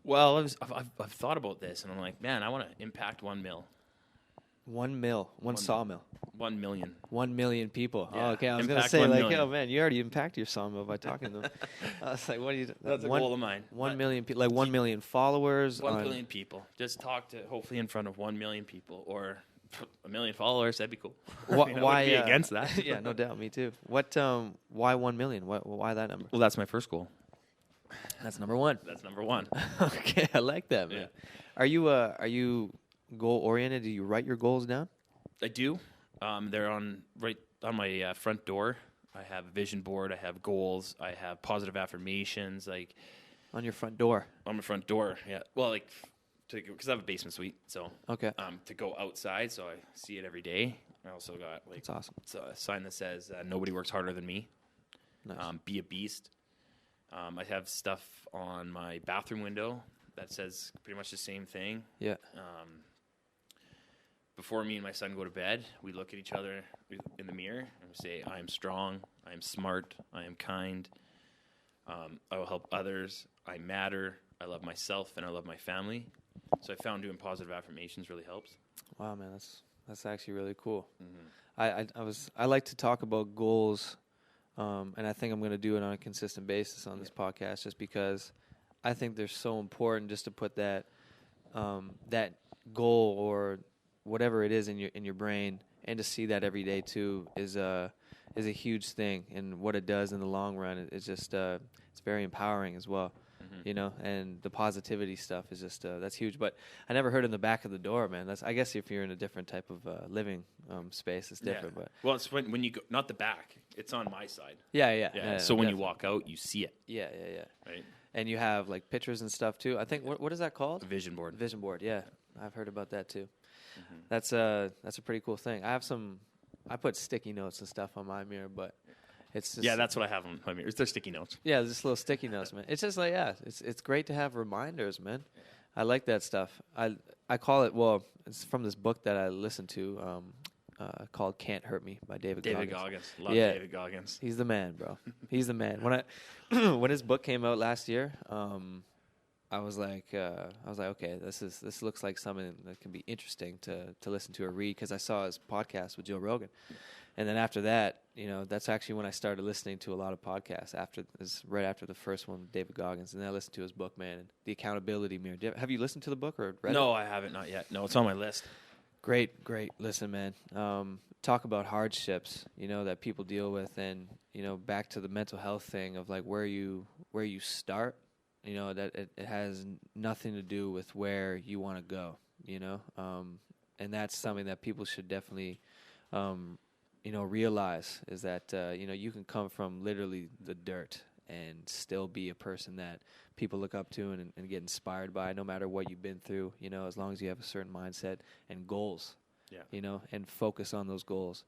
[SPEAKER 2] Well, I've thought about this, and I'm like, man, I want to impact 1 mil.
[SPEAKER 1] 1 mil, one sawmill.
[SPEAKER 2] 1 million.
[SPEAKER 1] 1 million people.
[SPEAKER 2] Yeah.
[SPEAKER 1] Oh, okay, I was going to
[SPEAKER 2] Impact
[SPEAKER 1] say,
[SPEAKER 2] 1
[SPEAKER 1] like,
[SPEAKER 2] million.
[SPEAKER 1] oh, man, you already impacted your sawmill by talking to them. I was like, what do you...
[SPEAKER 2] That's a goal of mine.
[SPEAKER 1] 1 million people, like 1 million followers.
[SPEAKER 2] 1 million people. Just talk to, hopefully, in front of 1 million people. Or 1 million followers, that'd be cool.
[SPEAKER 1] Why,
[SPEAKER 2] I wouldn't be against that.
[SPEAKER 1] Yeah, no doubt, me too. Why 1 million? Why that number?
[SPEAKER 2] Well, that's my first goal.
[SPEAKER 1] That's number one.
[SPEAKER 2] That's number one.
[SPEAKER 1] Okay, I like that, man.
[SPEAKER 2] Yeah.
[SPEAKER 1] Are you goal-oriented? Do you write your goals down?
[SPEAKER 2] I do. They're right on my front door. I have a vision board. I have goals. I have positive affirmations. Like
[SPEAKER 1] On your front door?
[SPEAKER 2] on my front door. Yeah. Well, like because I have a basement suite, so
[SPEAKER 1] Okay.
[SPEAKER 2] to go outside, so I see it every day. I also got like
[SPEAKER 1] That's awesome.
[SPEAKER 2] a sign that says "Nobody works harder than me."
[SPEAKER 1] Nice.
[SPEAKER 2] Be a beast. I have stuff on my bathroom window that says pretty much the same thing.
[SPEAKER 1] Yeah.
[SPEAKER 2] Before me and my son go to bed, we look at each other in the mirror and we say, I am strong, I am smart, I am kind, I will help others, I matter, I love myself, and I love my family. So I found doing positive affirmations really helps.
[SPEAKER 1] Wow, man, that's actually really cool.
[SPEAKER 2] Mm-hmm.
[SPEAKER 1] I like to talk about goals, and I think I'm going to do it on a consistent basis on this podcast, just because I think they're so important. Just to put that that goal or whatever it is in your brain, and to see that every day too is a huge thing. And what it does in the long run, it's just it's very empowering as well.
[SPEAKER 2] Mm-hmm.
[SPEAKER 1] You know, and the positivity stuff is just that's huge. But I never heard in the back of the door, man. That's, I guess, if you're in a different type of living space, it's different.
[SPEAKER 2] Yeah.
[SPEAKER 1] But
[SPEAKER 2] well, it's when you go, not the back, it's on my side.
[SPEAKER 1] yeah.
[SPEAKER 2] So when you
[SPEAKER 1] definitely.
[SPEAKER 2] walk out, you see it,
[SPEAKER 1] yeah.
[SPEAKER 2] right?
[SPEAKER 1] And you have like pictures and stuff too. I think what is that called?
[SPEAKER 2] A vision board.
[SPEAKER 1] Vision board. Yeah, I've heard about that too.
[SPEAKER 2] Mm-hmm.
[SPEAKER 1] That's a pretty cool thing. I put sticky notes and stuff on my mirror, but it's just,
[SPEAKER 2] Yeah, that's what I have on my mirror. They're sticky notes.
[SPEAKER 1] yeah, just little sticky notes, man. It's just like it's great to have reminders, man. I like that stuff. I call it, well, it's from this book that I listened to called "Can't Hurt Me" by David Goggins.
[SPEAKER 2] Love
[SPEAKER 1] Yeah.
[SPEAKER 2] David Goggins.
[SPEAKER 1] He's the man, bro. He's the man. When his book came out last year, I was like, okay, this looks like something that can be interesting to listen to or read, because I saw his podcast with Joe Rogan, and then after that, you know, that's actually when I started listening to a lot of podcasts. Right after the first one with David Goggins, and then I listened to his book, man, and The Accountability Mirror. Have you listened to the book or read it?
[SPEAKER 2] No, I haven't, not yet. No, it's on my list.
[SPEAKER 1] Great. Listen, man, talk about hardships, you know, that people deal with, and, you know, back to the mental health thing of like where you start, you know, that it has nothing to do with where you want to go, you know, and that's something that people should definitely, you know, realize, is that, you know, you can come from literally the dirt and still be a person that people look up to and get inspired by, no matter what you've been through, you know, as long as you have a certain mindset and goals, you know, and focus on those goals.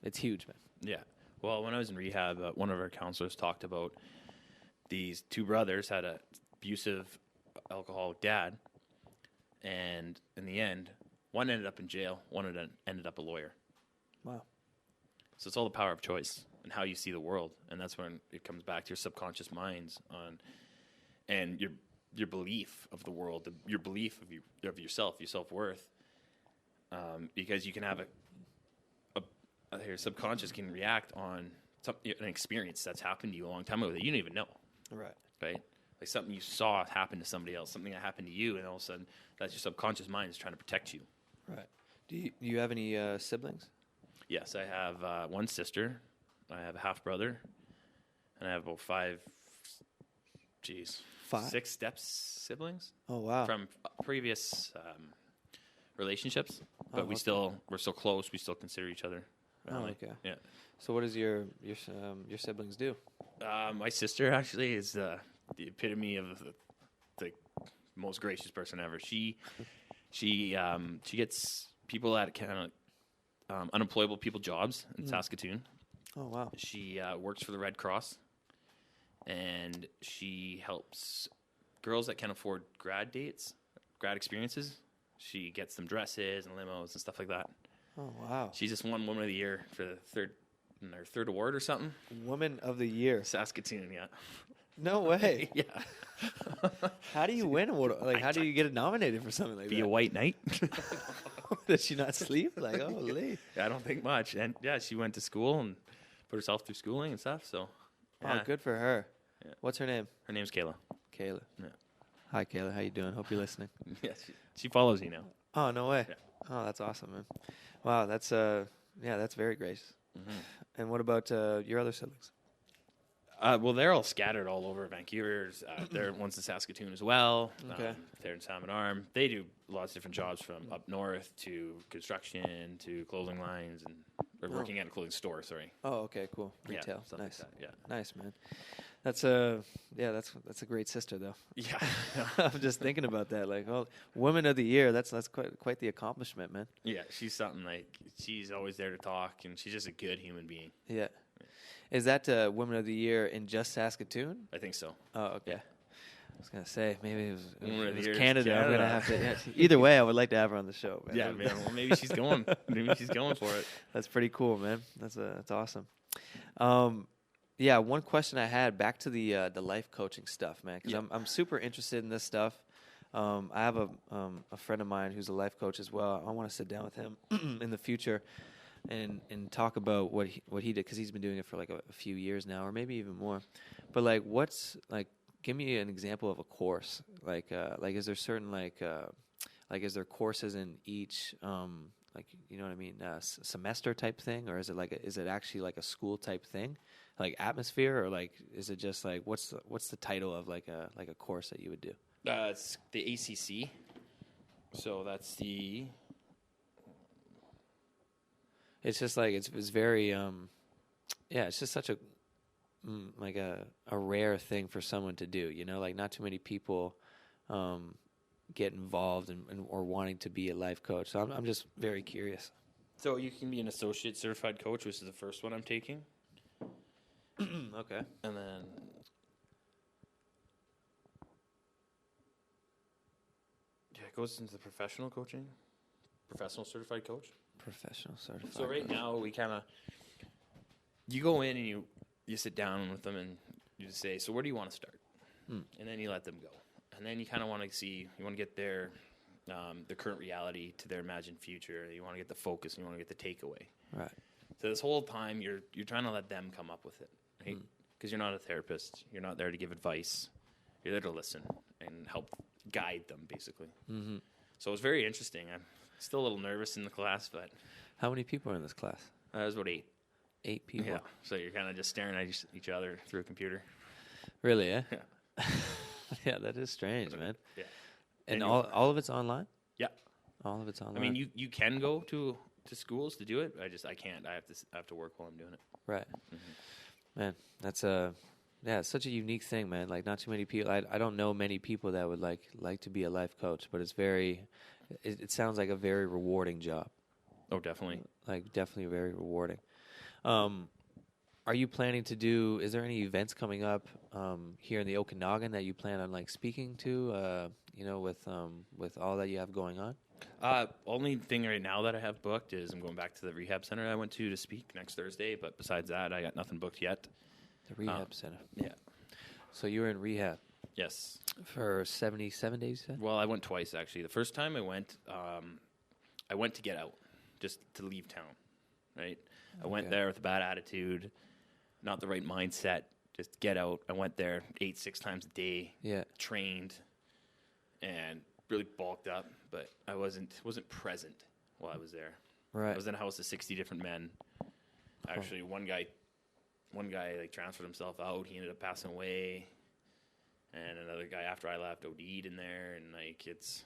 [SPEAKER 1] It's huge, man.
[SPEAKER 2] Yeah. Well, when I was in rehab, one of our counselors talked about these two brothers had a abusive alcoholic dad, And in the end, one ended up in jail, one ended up a lawyer.
[SPEAKER 1] Wow.
[SPEAKER 2] So it's all the power of choice and how you see the world. And that's when it comes back to your subconscious minds and your belief of the world, your belief of yourself, your self-worth. Because you can have your subconscious can react on an experience that's happened to you a long time ago that you didn't even know.
[SPEAKER 1] Right.
[SPEAKER 2] Like something you saw happen to somebody else, something that happened to you, and all of a sudden that's your subconscious mind is trying to protect you.
[SPEAKER 1] Right. Do you have any siblings?
[SPEAKER 2] Yes, I have one sister. I have a half brother, and I have about six siblings.
[SPEAKER 1] Oh wow!
[SPEAKER 2] From previous relationships, but we're still close. We still consider each other family.
[SPEAKER 1] Oh, okay.
[SPEAKER 2] Yeah.
[SPEAKER 1] So what does your siblings do?
[SPEAKER 2] My sister actually is the epitome of the most gracious person ever. She gets people at kind of unemployable people jobs in Saskatoon.
[SPEAKER 1] Oh wow!
[SPEAKER 2] She works for the Red Cross, and she helps girls that can't afford grad experiences. She gets them dresses and limos and stuff like that.
[SPEAKER 1] Oh wow!
[SPEAKER 2] She's just won Woman of the Year for the third award or something.
[SPEAKER 1] Woman of the Year,
[SPEAKER 2] Saskatoon, yeah.
[SPEAKER 1] No way.
[SPEAKER 2] Yeah.
[SPEAKER 1] How do you win? How do you get nominated for something like that?
[SPEAKER 2] Be a white knight.
[SPEAKER 1] Does she not sleep? Like, holy.
[SPEAKER 2] Yeah, I don't think much. And yeah, she went to school and put herself through schooling and stuff. So,
[SPEAKER 1] yeah. Oh, good for her.
[SPEAKER 2] Yeah.
[SPEAKER 1] What's her name?
[SPEAKER 2] Her name's Kayla.
[SPEAKER 1] Kayla.
[SPEAKER 2] Yeah.
[SPEAKER 1] Hi, Kayla. How you doing? Hope you're listening.
[SPEAKER 2] Yeah, she follows you now.
[SPEAKER 1] Oh, no way.
[SPEAKER 2] Yeah.
[SPEAKER 1] Oh, that's awesome, man. Wow, that's very gracious. Mm-hmm. And what about your other siblings?
[SPEAKER 2] Well, they're all scattered all over Vancouver. They're one's in Saskatoon as well.
[SPEAKER 1] Okay.
[SPEAKER 2] They're in Salmon Arm. They do lots of different jobs from up north to construction to clothing lines and working at a clothing store. Sorry.
[SPEAKER 1] Oh, okay, cool. Retail.
[SPEAKER 2] Yeah,
[SPEAKER 1] Nice.
[SPEAKER 2] like that, yeah.
[SPEAKER 1] Nice, man. That's a great sister though.
[SPEAKER 2] Yeah.
[SPEAKER 1] I'm just thinking about that. Like, oh, Woman of the Year. That's quite the accomplishment, man.
[SPEAKER 2] Yeah, she's something like she's always there to talk, and she's just a good human being.
[SPEAKER 1] Yeah. Is that Woman of the Year in just Saskatoon?
[SPEAKER 2] I think so.
[SPEAKER 1] Oh, okay.
[SPEAKER 2] Yeah.
[SPEAKER 1] I was gonna say maybe it was
[SPEAKER 2] Canada.
[SPEAKER 1] Canada. I'm gonna have to. Yeah. Either way, I would like to have her on the show. Man.
[SPEAKER 2] Yeah, man. Well, maybe she's going. Maybe she's going for it.
[SPEAKER 1] That's pretty cool, man. That's awesome. Yeah, one question I had back to the life coaching stuff, man, because I'm super interested in this stuff. I have a friend of mine who's a life coach as well. I want to sit down with him in the future and talk about what he did, because he's been doing it for like a few years now, or maybe even more. But like, give me an example of a course. Like is there certain is there courses in each you know what I mean, semester type thing, or is it actually like a school type thing, like atmosphere, or like is it just like what's the title of like a course that you would do?
[SPEAKER 2] It's the ACC. So that's the.
[SPEAKER 1] It's just like it's very it's just such a rare thing for someone to do, you know, like not too many people get involved or wanting to be a life coach. So I'm just very curious.
[SPEAKER 2] So you can be an associate certified coach, which is the first one I'm taking.
[SPEAKER 1] Okay.
[SPEAKER 2] And then it goes into the professional coaching, professional certified coach.
[SPEAKER 1] Professional certified.
[SPEAKER 2] So right now we kind of, you go in and you sit down with them and you just say, so where do you want to start? And then you let them go. And then you kind of want to see, you want to get their current reality to their imagined future. You want to get the focus, and you want to get the takeaway.
[SPEAKER 1] Right.
[SPEAKER 2] So this whole time you're trying to let them come up with it, right? Because you're not a therapist. You're not there to give advice. You're there to listen and help guide them, basically. Mm-hmm. So it was very interesting. I'm still a little nervous in the class, but...
[SPEAKER 1] How many people are in this class?
[SPEAKER 2] There's about 8.
[SPEAKER 1] 8 people?
[SPEAKER 2] Yeah. So you're kind of just staring at each other through a computer.
[SPEAKER 1] Really, eh?
[SPEAKER 2] Yeah.
[SPEAKER 1] Yeah, that is strange, man.
[SPEAKER 2] Yeah.
[SPEAKER 1] And all of it's online?
[SPEAKER 2] Yeah.
[SPEAKER 1] All of it's online?
[SPEAKER 2] I mean, you can go to schools to do it. I can't. I have to work while I'm doing it.
[SPEAKER 1] Right. Mm-hmm. Man, that's it's such a unique thing, man. Like, not too many people. I don't know many people that would like to be a life coach, but it sounds like a very rewarding job.
[SPEAKER 2] Oh, definitely.
[SPEAKER 1] Like, definitely very rewarding. Are you planning to is there any events coming up here in the Okanagan that you plan on like speaking to? You know, with all that you have going on.
[SPEAKER 2] Only thing right now that I have booked is I'm going back to the rehab center I went to speak next Thursday. But besides that, I got nothing booked yet.
[SPEAKER 1] The rehab center.
[SPEAKER 2] Yeah.
[SPEAKER 1] So you were in rehab.
[SPEAKER 2] Yes.
[SPEAKER 1] For 77 days, you said?
[SPEAKER 2] Well, I went twice, actually. The first time I went to get out, just to leave town, right? I went there with a bad attitude, not the right mindset, just get out. I went there, ate 6 times a day, trained, and really bulked up, but I wasn't present while I was there.
[SPEAKER 1] Right.
[SPEAKER 2] I was in a house of 60 different men. Actually, one guy like transferred himself out. He ended up passing away. And another guy after I left OD'd in there, and like it's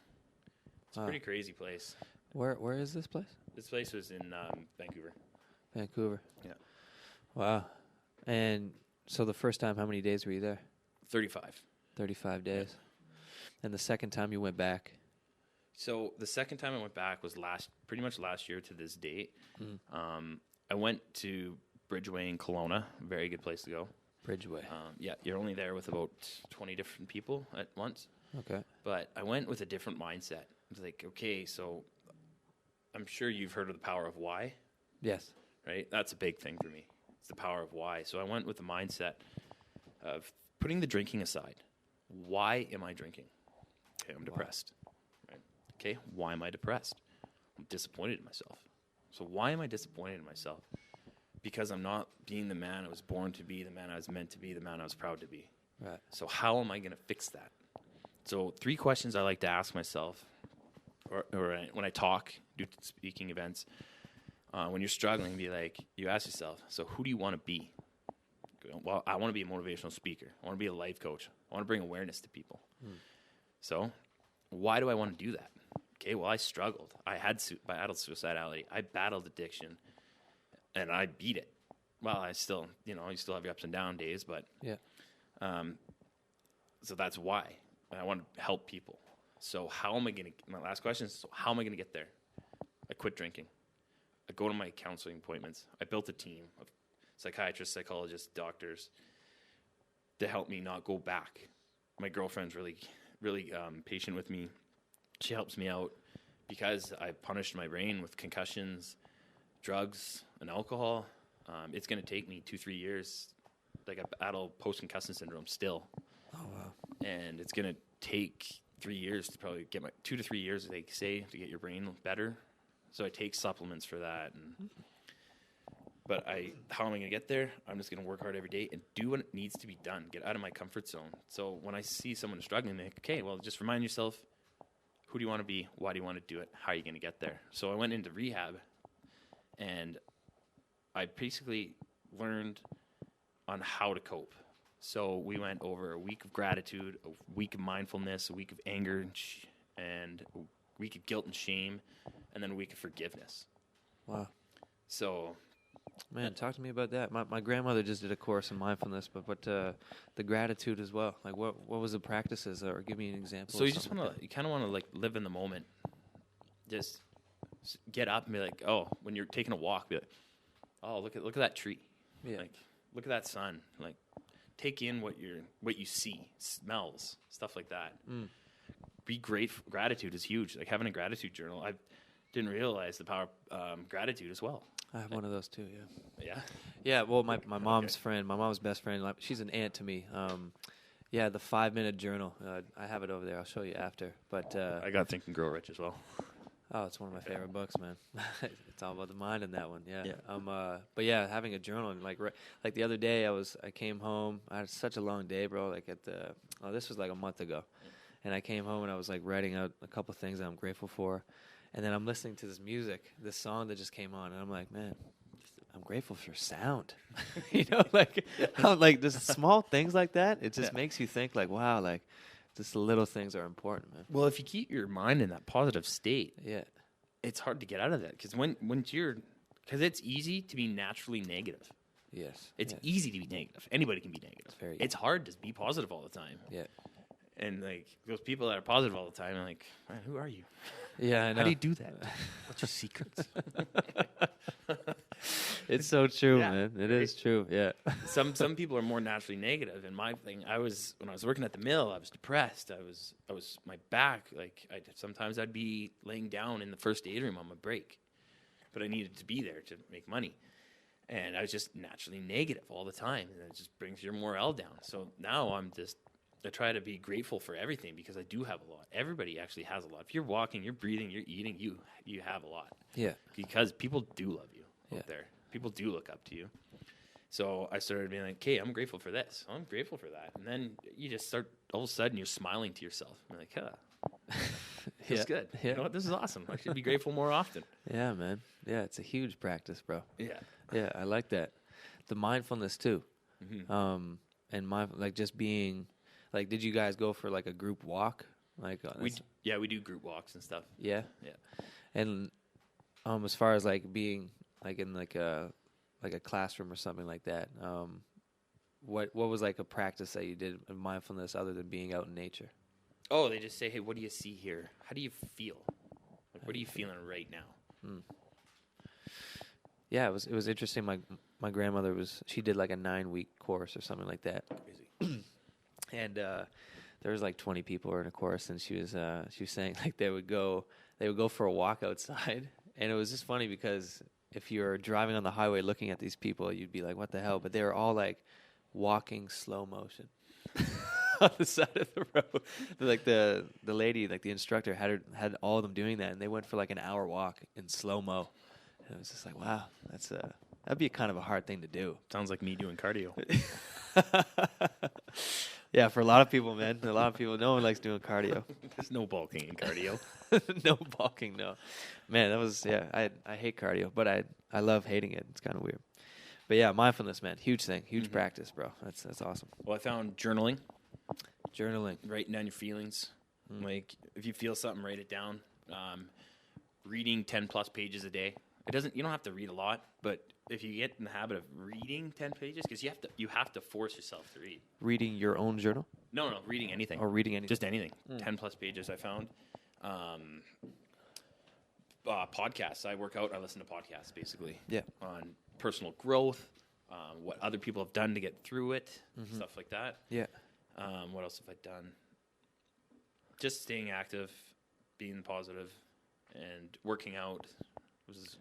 [SPEAKER 2] a pretty crazy place.
[SPEAKER 1] Where is this place?
[SPEAKER 2] This place was in Vancouver.
[SPEAKER 1] Vancouver.
[SPEAKER 2] Yeah.
[SPEAKER 1] Wow. And so the first time, how many days were you there?
[SPEAKER 2] 35.
[SPEAKER 1] 35 days. Yeah. And the second time you went back?
[SPEAKER 2] So the second time I went back was pretty much last year to this date. I went to Bridgeway in Kelowna, very good place to go.
[SPEAKER 1] Bridgeway.
[SPEAKER 2] Yeah, you're only there with about 20 different people at once.
[SPEAKER 1] Okay.
[SPEAKER 2] But I went with a different mindset. It's like, okay, so I'm sure you've heard of the power of why.
[SPEAKER 1] Yes.
[SPEAKER 2] Right? That's a big thing for me. It's the power of why. So I went with the mindset of putting the drinking aside. Why am I drinking? Okay, I'm depressed. Right? Okay, why am I depressed? I'm disappointed in myself. So why am I disappointed in myself? Because I'm not being the man I was born to be, the man I was meant to be, the man I was proud to be.
[SPEAKER 1] Right.
[SPEAKER 2] So how am I going to fix that? So 3 questions I like to ask myself, or when I talk, do speaking events, when you're struggling, you ask yourself, so who do you want to be? Well, I want to be a motivational speaker. I want to be a life coach. I want to bring awareness to people. So why do I want to do that? Okay, well, I struggled. I battled suicidality. I battled addiction. And I beat it. Well, you still have your ups and down days, but so that's why. And I want to help people. So my last question is, so how am I going to get there? I quit drinking. I go to my counseling appointments. I built a team of psychiatrists, psychologists, doctors to help me not go back. My girlfriend's really, really patient with me. She helps me out because I punished my brain with concussions, drugs, and alcohol. It's going to take me 2-3 years. Like, I battle post-concussion syndrome still.
[SPEAKER 1] Oh, wow.
[SPEAKER 2] And it's going to take 3 years to probably get 2 to 3 years, they say, to get your brain better. So I take supplements for that. But how am I going to get there? I'm just going to work hard every day and do what needs to be done. Get out of my comfort zone. So when I see someone struggling, I'm like, okay, well, just remind yourself, who do you want to be? Why do you want to do it? How are you going to get there? So I went into rehab, and I basically learned on how to cope. So we went over a week of gratitude, a week of mindfulness, a week of anger, and a week of guilt and shame, and then a week of forgiveness.
[SPEAKER 1] Wow.
[SPEAKER 2] So,
[SPEAKER 1] man, talk to me about that. My grandmother just did a course in mindfulness, but the gratitude as well. Like, what was the practices, or give me an example?
[SPEAKER 2] So you just want to, you kind of want to like live in the moment. Just get up and be like, oh, when you're taking a walk, be like, oh, look at that tree.
[SPEAKER 1] Yeah.
[SPEAKER 2] Like, look at that sun. Like, take in what you see, smells, stuff like that. Be grateful. Gratitude is huge. Like, having a gratitude journal. I didn't realize the power of gratitude as well.
[SPEAKER 1] I have one of those too. Yeah.
[SPEAKER 2] Yeah.
[SPEAKER 1] Yeah. Well, my mom's friend, my mom's best friend, like, she's an aunt to me. Yeah, the 5-minute journal. I have it over there. I'll show you after. But
[SPEAKER 2] I got Think and Grow Rich as well.
[SPEAKER 1] Oh, it's one of my favorite books, man. It's all about the mind in that one. Yeah.
[SPEAKER 2] Yeah.
[SPEAKER 1] But yeah, having a journal, and like the other day, I came home. I had such a long day, bro. Like this was like a month ago, and I came home and I was like writing out a couple things that I'm grateful for, and then I'm listening to this song that just came on, and I'm like, man, I'm grateful for sound. Like just small things like that. It just makes you think, like, wow, like. Just the little things are important, man.
[SPEAKER 2] Well, if you keep your mind in that positive state,
[SPEAKER 1] it's
[SPEAKER 2] hard to get out of that. Because because it's easy to be naturally negative.
[SPEAKER 1] Yes.
[SPEAKER 2] It's easy to be negative. Anybody can be negative. It's hard to be positive all the time.
[SPEAKER 1] Yeah.
[SPEAKER 2] And like those people that are positive all the time, I'm like, man, who are you?
[SPEAKER 1] Yeah, I know.
[SPEAKER 2] How do you do that? What's your secrets?
[SPEAKER 1] It's so true,
[SPEAKER 2] Yeah,
[SPEAKER 1] man. It
[SPEAKER 2] right?
[SPEAKER 1] is true. Yeah.
[SPEAKER 2] Some people are more naturally negative. And my thing, when I was working at the mill, I was depressed. I was my back, like sometimes I'd be laying down in the first aid room on my break, but I needed to be there to make money. And I was just naturally negative all the time, and it just brings your morale down. So now I try to be grateful for everything because I do have a lot. Everybody actually has a lot. If you're walking, you're breathing, you're eating, you have a lot.
[SPEAKER 1] Yeah.
[SPEAKER 2] Because people do love you out there. People do look up to you. So I started being like, okay, I'm grateful for this. I'm grateful for that. And then you just start, all of a sudden, you're smiling to yourself. You're like, feels good.
[SPEAKER 1] Yeah.
[SPEAKER 2] You know what? This is awesome. I should be grateful more often.
[SPEAKER 1] Yeah, man. Yeah, it's a huge practice, bro.
[SPEAKER 2] Yeah.
[SPEAKER 1] Yeah, I like that. The mindfulness too.
[SPEAKER 2] Mm-hmm.
[SPEAKER 1] And like just being, like, did you guys go for like a group walk? Like
[SPEAKER 2] we do group walks and stuff.
[SPEAKER 1] Yeah.
[SPEAKER 2] Yeah.
[SPEAKER 1] And as far as like being like in like a classroom or something like that, what was like a practice that you did in mindfulness other than being out in nature?
[SPEAKER 2] Oh, they just say, hey, what do you see here? How do you feel? Like, what are you feeling right now?
[SPEAKER 1] Yeah, it was interesting. My grandmother she did like a 9-week course or something like that.
[SPEAKER 2] Crazy.
[SPEAKER 1] And there was like 20 people in a course, and she was saying like they would go for a walk outside, and it was just funny because if you're driving on the highway looking at these people, you'd be like, what the hell? But they were all like walking slow motion on the side of the road. Like the lady, like the instructor had all of them doing that, and they went for like an hour walk in slow mo. And it was just like, wow, that'd be kind of a hard thing to do.
[SPEAKER 2] Sounds like me doing cardio.
[SPEAKER 1] Yeah, for a lot of people, man. A lot of people, no one likes doing cardio.
[SPEAKER 2] There's no bulking in cardio.
[SPEAKER 1] No bulking, no. Man, that was, I hate cardio, but I love hating it. It's kind of weird. But yeah, mindfulness, man, huge thing, huge practice, bro. That's awesome.
[SPEAKER 2] Well, I found journaling,
[SPEAKER 1] writing
[SPEAKER 2] down your feelings. Like if you feel something, write it down. Reading 10 plus pages a day. You don't have to read a lot, but if you get in the habit of reading 10 pages, because you have to force yourself to read.
[SPEAKER 1] Reading your own journal?
[SPEAKER 2] No, reading anything.
[SPEAKER 1] Or reading anything?
[SPEAKER 2] Just anything. 10 plus pages I found. Podcasts. I work out. I listen to podcasts, basically.
[SPEAKER 1] Yeah.
[SPEAKER 2] On personal growth, what other people have done to get through it, stuff like that.
[SPEAKER 1] Yeah.
[SPEAKER 2] What else have I done? Just staying active, being positive, and working out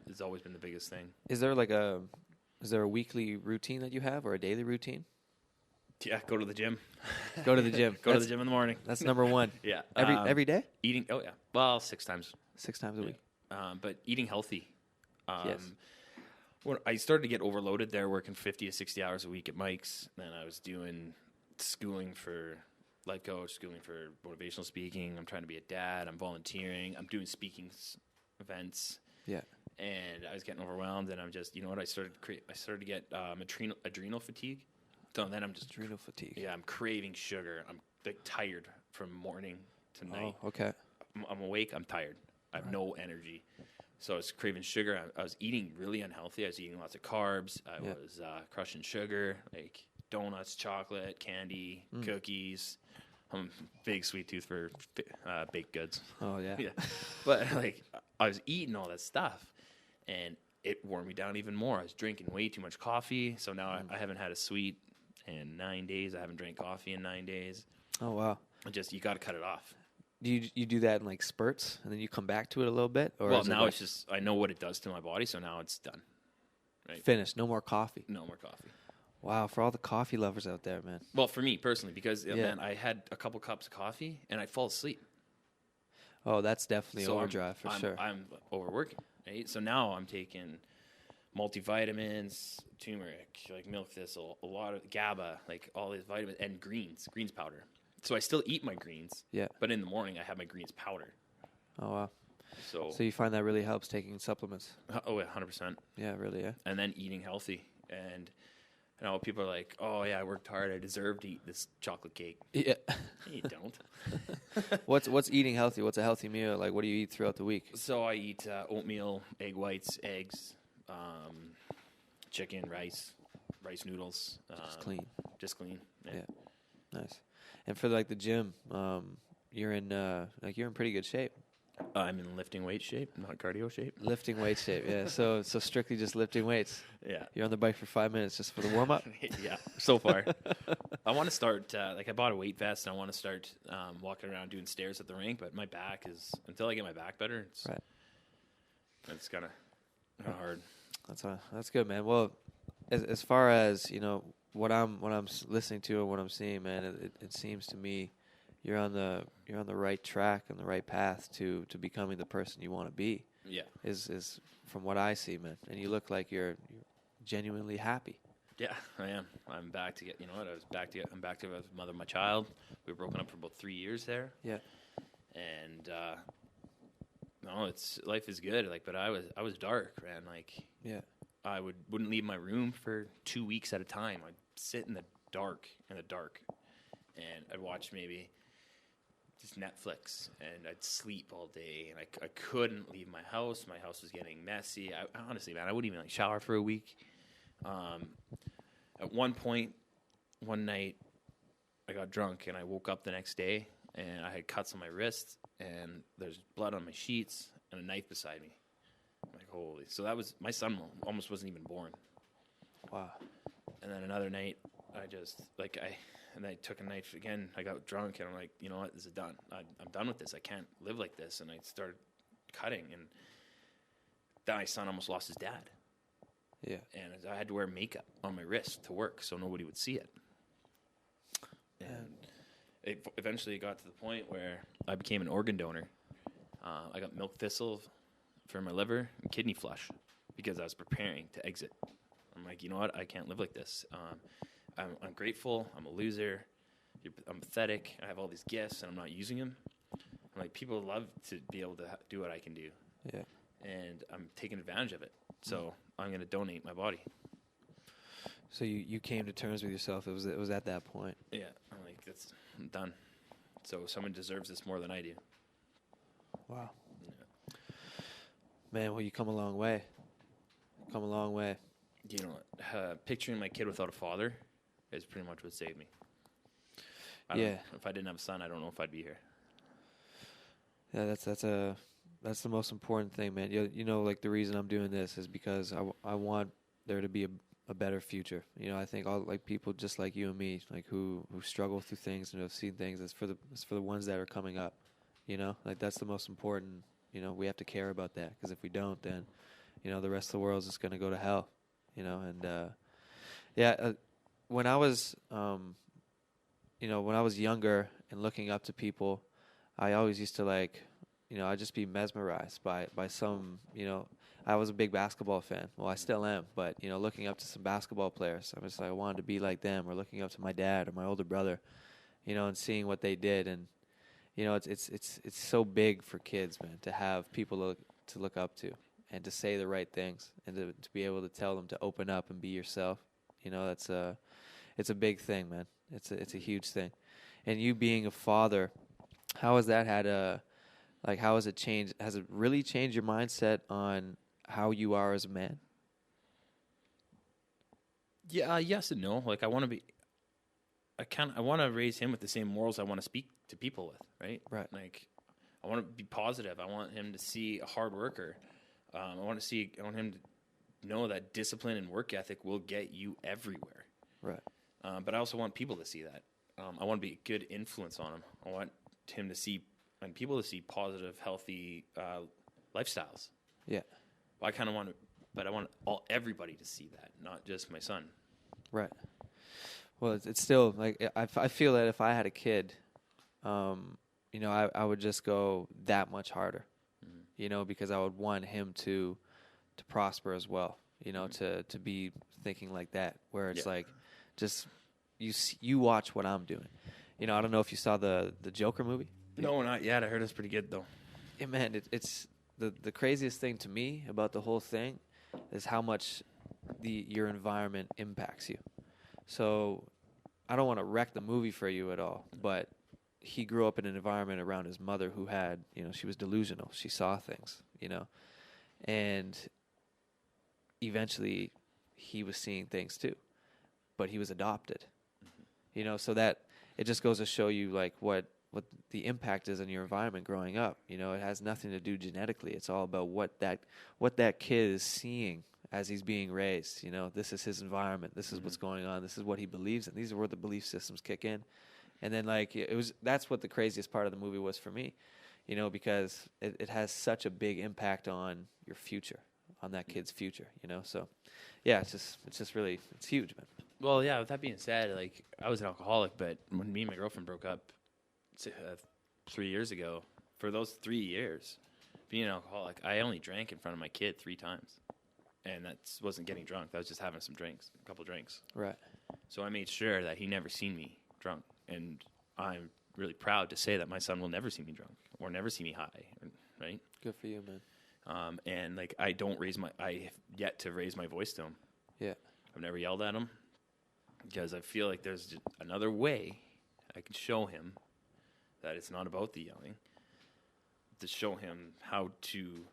[SPEAKER 2] has always been the biggest thing.
[SPEAKER 1] Is there a weekly routine that you have or a daily routine?
[SPEAKER 2] Yeah, go to the gym.
[SPEAKER 1] Go to the gym.
[SPEAKER 2] Go to the gym in the morning.
[SPEAKER 1] That's number one.
[SPEAKER 2] Yeah.
[SPEAKER 1] Every day?
[SPEAKER 2] Eating, oh yeah. Well, 6 times.
[SPEAKER 1] 6 times a week.
[SPEAKER 2] But eating healthy.
[SPEAKER 1] Yes.
[SPEAKER 2] When I started to get overloaded there, working 50 to 60 hours a week at Mike's, then I was doing schooling for life coach, schooling for motivational speaking. I'm trying to be a dad. I'm volunteering. I'm doing speaking events.
[SPEAKER 1] Yeah.
[SPEAKER 2] And I was getting overwhelmed, and I'm just, you know what? I started to get adrenal fatigue. So then I'm just
[SPEAKER 1] adrenal fatigue.
[SPEAKER 2] Yeah, I'm craving sugar. I'm like tired from morning to night.
[SPEAKER 1] Oh, okay.
[SPEAKER 2] I'm awake. I'm tired. I have no energy. So I was craving sugar. I was eating really unhealthy. I was eating lots of carbs. I was crushing sugar, like donuts, chocolate, candy, cookies. I'm a big sweet tooth for baked goods.
[SPEAKER 1] Oh, yeah.
[SPEAKER 2] Yeah. But like I was eating all that stuff, and it wore me down even more. I was drinking way too much coffee. So now I haven't had a sweet in 9 days. I haven't drank coffee in 9 days.
[SPEAKER 1] Oh, wow.
[SPEAKER 2] You got to cut it off.
[SPEAKER 1] Do you do that in like spurts, and then you come back to it a little bit? Or
[SPEAKER 2] well, now it's just, I know what it does to my body, so now it's done. Right?
[SPEAKER 1] Finished. No more coffee.
[SPEAKER 2] No more coffee.
[SPEAKER 1] Wow, for all the coffee lovers out there, man.
[SPEAKER 2] Well, for me personally, because man, I had a couple cups of coffee and I'd fall asleep.
[SPEAKER 1] Oh, that's definitely overdrive for sure.
[SPEAKER 2] I'm overworking, right? So now I'm taking multivitamins, turmeric, like milk thistle, a lot of GABA, like all these vitamins, and greens powder. So I still eat my greens, but in the morning I have my greens powder.
[SPEAKER 1] Oh, wow.
[SPEAKER 2] So
[SPEAKER 1] you find that really helps taking supplements?
[SPEAKER 2] Oh, yeah, 100%.
[SPEAKER 1] Yeah, really, yeah.
[SPEAKER 2] And then eating healthy. And you know, people are like, oh, yeah, I worked hard. I deserve to eat this chocolate cake.
[SPEAKER 1] Yeah.
[SPEAKER 2] You don't.
[SPEAKER 1] What's eating healthy? What's a healthy meal? Like, what do you eat throughout the week?
[SPEAKER 2] So I eat oatmeal, egg whites, eggs, chicken, rice noodles. Just clean. Yeah.
[SPEAKER 1] Nice. And for like the gym, you're in pretty good shape.
[SPEAKER 2] I'm in lifting weight shape, not cardio shape.
[SPEAKER 1] Lifting weight shape, yeah. So strictly just lifting weights.
[SPEAKER 2] Yeah.
[SPEAKER 1] You're on the bike for 5 minutes just for the warm up.
[SPEAKER 2] Yeah, so far. I want to start, I bought a weight vest and I want to start walking around doing stairs at the rink, but my back is, until I get my back better, it's kind of hard.
[SPEAKER 1] That's good, man. Well, as far as, what I'm listening to and what I'm seeing, man, it seems to me you're on the right track and the right path to becoming the person you want to be.
[SPEAKER 2] Yeah.
[SPEAKER 1] Is from what I see, man. And you look like you're genuinely happy.
[SPEAKER 2] Yeah, I am. I'm back to get, I'm back to the mother of my child. We were broken up for about 3 years there.
[SPEAKER 1] Yeah.
[SPEAKER 2] And life is good. But I was dark, man.
[SPEAKER 1] Yeah.
[SPEAKER 2] I wouldn't leave my room for 2 weeks at a time. I'd sit in the dark, and I'd watch maybe just Netflix, and I'd sleep all day, and I couldn't leave my house. My house was getting messy. Honestly, man, I wouldn't even shower for a week. At one point, one night, I got drunk, and I woke up the next day, and I had cuts on my wrist, and there's blood on my sheets, and a knife beside me. I'm like, holy. So that was, my son almost wasn't even born.
[SPEAKER 1] Wow.
[SPEAKER 2] And then another night, I took a knife again. I got drunk, and I'm like, you know what? This is done. I'm done with this. I can't live like this. And I started cutting, and then my son almost lost his dad.
[SPEAKER 1] Yeah.
[SPEAKER 2] And I had to wear makeup on my wrist to work so nobody would see it. And it eventually got to the point where I became an organ donor. I got milk thistle for my liver and kidney flush because I was preparing to exit. I'm like, you know what? I can't live like this. I'm ungrateful. I'm a loser. I'm pathetic. I have all these gifts, and I'm not using them. I'm like, people love to be able to do what I can do.
[SPEAKER 1] Yeah.
[SPEAKER 2] And I'm taking advantage of it. So I'm going to donate my body.
[SPEAKER 1] So you came to terms with yourself. It was at that point.
[SPEAKER 2] Yeah. I'm like, I'm done. So someone deserves this more than I do.
[SPEAKER 1] Wow.
[SPEAKER 2] Yeah.
[SPEAKER 1] Man, well, you come a long way. Come a long way.
[SPEAKER 2] You know, picturing my kid without a father is pretty much what saved me. If I didn't have a son, I don't know if I'd be here.
[SPEAKER 1] Yeah, that's the most important thing, man. Like the reason I'm doing this is because I want there to be a better future. I think all people just like you and me, who struggle through things and have seen things. It's for the ones that are coming up. That's the most important. We have to care about that, because if we don't, then the rest of the world is just going to go to hell. When I was when I was younger and looking up to people, I always used to I'd just be mesmerized by some, I was a big basketball fan. Well, I still am, but looking up to some basketball players, I'm just I wanted to be like them, or looking up to my dad or my older brother, and seeing what they did. And it's so big for kids, man, to have people to look up to and to say the right things, and to be able to tell them to open up and be yourself. It's a big thing, man. It's a huge thing. And you being a father, how has that had how has it changed? Has it really changed your mindset on how you are as a man?
[SPEAKER 2] Yeah, yes and no. I want to raise him with the same morals I want to speak to people with, right?
[SPEAKER 1] Right.
[SPEAKER 2] I want to be positive. I want him to see a hard worker. I want him to know that discipline and work ethic will get you everywhere.
[SPEAKER 1] Right.
[SPEAKER 2] But I also want people to see that. I want to be a good influence on him. I want him to see, and people to see positive, healthy lifestyles.
[SPEAKER 1] Yeah.
[SPEAKER 2] I want everybody to see that, not just my son.
[SPEAKER 1] Right. Well, it's still I feel that if I had a kid, I would just go that much harder, because I would want him to prosper as well, to be thinking like that, where it's just you watch what I'm doing. I don't know if you saw the Joker movie.
[SPEAKER 2] No, not yet. I heard it's pretty good though.
[SPEAKER 1] Yeah, man, it's the craziest thing to me about the whole thing is how much your environment impacts you. So I don't want to wreck the movie for you at all, but he grew up in an environment around his mother who had, she was delusional. She saw things, and eventually he was seeing things too, but he was adopted, so that it just goes to show you what the impact is in your environment growing up. You know, it has nothing to do genetically. It's all about what that kid is seeing as he's being raised. You know, this is his environment. This is what's going on. This is what he believes in. These are where the belief systems kick in. And then, like, that's what the craziest part of the movie was for me, you know, because it has such a big impact on your future, on that kid's future, you know. So, yeah, it's just really, it's huge, man.
[SPEAKER 2] Well, yeah, with that being said, like, I was an alcoholic, but when me and my girlfriend broke up 3 years ago, for those 3 years, being an alcoholic, I only drank in front of my kid 3 times. And that wasn't getting drunk. That was just having a couple drinks.
[SPEAKER 1] Right.
[SPEAKER 2] So I made sure that he never seen me drunk. And I'm really proud to say that my son will never see me drunk or never see me high, right?
[SPEAKER 1] Good for you, man.
[SPEAKER 2] And, like, I have yet to raise my voice to him.
[SPEAKER 1] Yeah.
[SPEAKER 2] I've never yelled at him because I feel like there's just another way I can show him that it's not about the yelling, to show him how to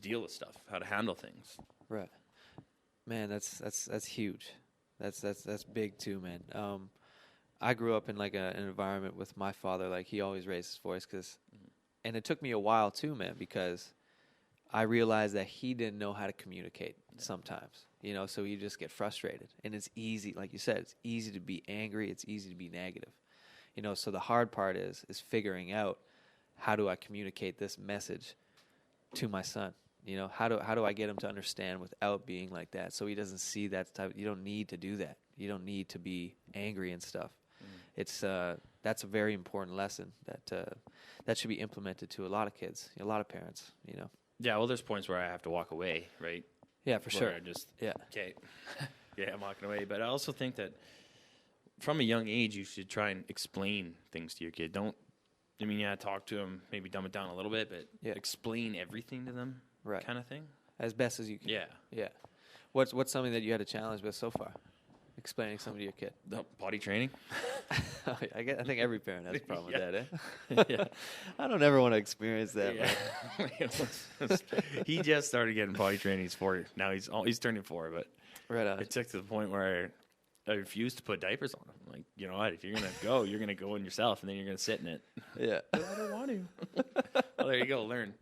[SPEAKER 2] deal with stuff, how to handle things.
[SPEAKER 1] Right. Man, that's huge. That's big too, man. I grew up in like an environment with my father, like he always raised his voice and it took me a while too, man, because I realized that he didn't know how to communicate sometimes, you know, so you just get frustrated. And it's easy, like you said, it's easy to be angry, it's easy to be negative. You know, so the hard part is figuring out, how do I communicate this message to my son? You know, how do I get him to understand without being like that, so he doesn't see that type. You don't need to do that. You don't need to be angry and stuff. It's that's a very important lesson that should be implemented to a lot of kids, a lot of parents. You know.
[SPEAKER 2] Yeah, well, there's points where I have to walk away, right?
[SPEAKER 1] Yeah, for sure.
[SPEAKER 2] I just okay, yeah, I'm walking away. But I also think that from a young age, you should try and explain things to your kid. Talk to them, maybe dumb it down a little bit, but explain everything to them,
[SPEAKER 1] right?
[SPEAKER 2] Kind of thing,
[SPEAKER 1] as best as you can.
[SPEAKER 2] Yeah.
[SPEAKER 1] What's something that you had a challenge with so far? Explaining something to your kid.
[SPEAKER 2] Potty training.
[SPEAKER 1] I think every parent has a problem with that,
[SPEAKER 2] eh? Yeah.
[SPEAKER 1] I don't ever want to experience that.
[SPEAKER 2] Yeah. He just started getting potty training. He's 4. Now he's turning 4, but
[SPEAKER 1] right on.
[SPEAKER 2] It took to the point where I refused to put diapers on him. I'm like, you know what? If you're gonna go, you're gonna go in yourself, and then you're gonna sit in it.
[SPEAKER 1] Yeah.
[SPEAKER 2] I don't want to. Well, there you go. Learn.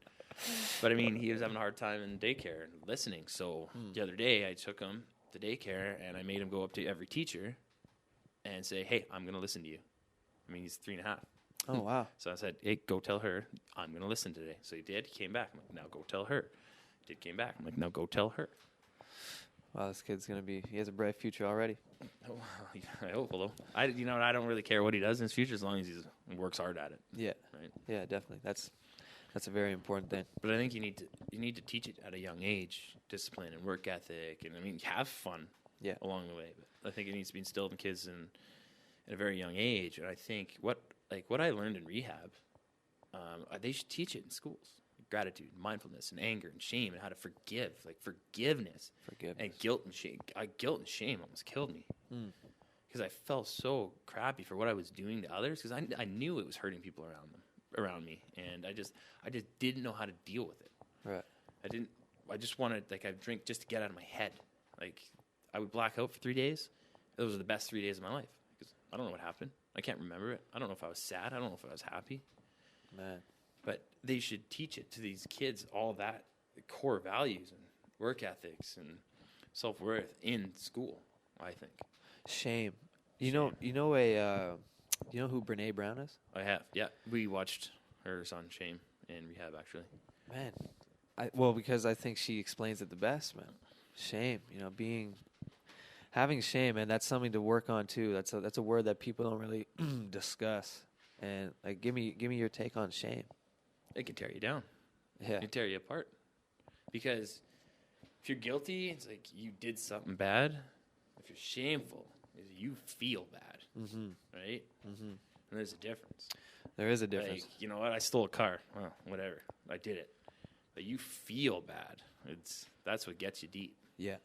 [SPEAKER 2] But I mean, he was having a hard time in daycare and listening. So the other day, I took him to daycare, and I made him go up to every teacher and say, "Hey, I'm gonna listen to you." I mean, he's 3.5.
[SPEAKER 1] Oh wow.
[SPEAKER 2] So I said, "Hey, go tell her I'm gonna listen today." So he did. He came back. I'm like, "Now go tell her." He came back. I'm like, "Now go tell her."
[SPEAKER 1] Wow, this kid's he has a bright future already.
[SPEAKER 2] Oh, I hope, although I don't really care what he does in his future as long as he works hard at it.
[SPEAKER 1] Yeah,
[SPEAKER 2] right.
[SPEAKER 1] Yeah, definitely. That's a very important thing.
[SPEAKER 2] But I think you need to teach it at a young age, discipline and work ethic, and have fun.
[SPEAKER 1] Yeah.
[SPEAKER 2] Along the way, but I think it needs to be instilled in kids at a very young age. And I think what I learned in rehab, they should teach it in schools. Gratitude, mindfulness, and anger, and shame, and how to forgive, like forgiveness. And guilt and shame. Guilt and shame almost killed me because I felt so crappy for what I was doing to others, because I knew it was hurting people around me, and I just didn't know how to deal with it.
[SPEAKER 1] Right.
[SPEAKER 2] I just wanted, I'd drink just to get out of my head. Like, I would black out for 3 days. Those were the best 3 days of my life, because I don't know what happened. I can't remember it. I don't know if I was sad. I don't know if I was happy.
[SPEAKER 1] Man.
[SPEAKER 2] But they should teach it to these kids, all that core values and work ethics and self-worth in school, I think.
[SPEAKER 1] Shame. You know who Brene Brown is?
[SPEAKER 2] I have. Yeah. We watched hers on Shame in rehab, actually.
[SPEAKER 1] Man. Because I think she explains it the best, man. Shame, having shame, and that's something to work on too. That's a word that people don't really discuss. And give me your take on shame.
[SPEAKER 2] It can tear you down.
[SPEAKER 1] Yeah.
[SPEAKER 2] It can tear you apart. Because if you're guilty, it's like you did something bad. If you're shameful, you feel bad. Right? And there's a difference.
[SPEAKER 1] There is a difference.
[SPEAKER 2] Like, you know what? I stole a car. Well, whatever. I did it. But you feel bad. That's what gets you deep.
[SPEAKER 1] Yeah.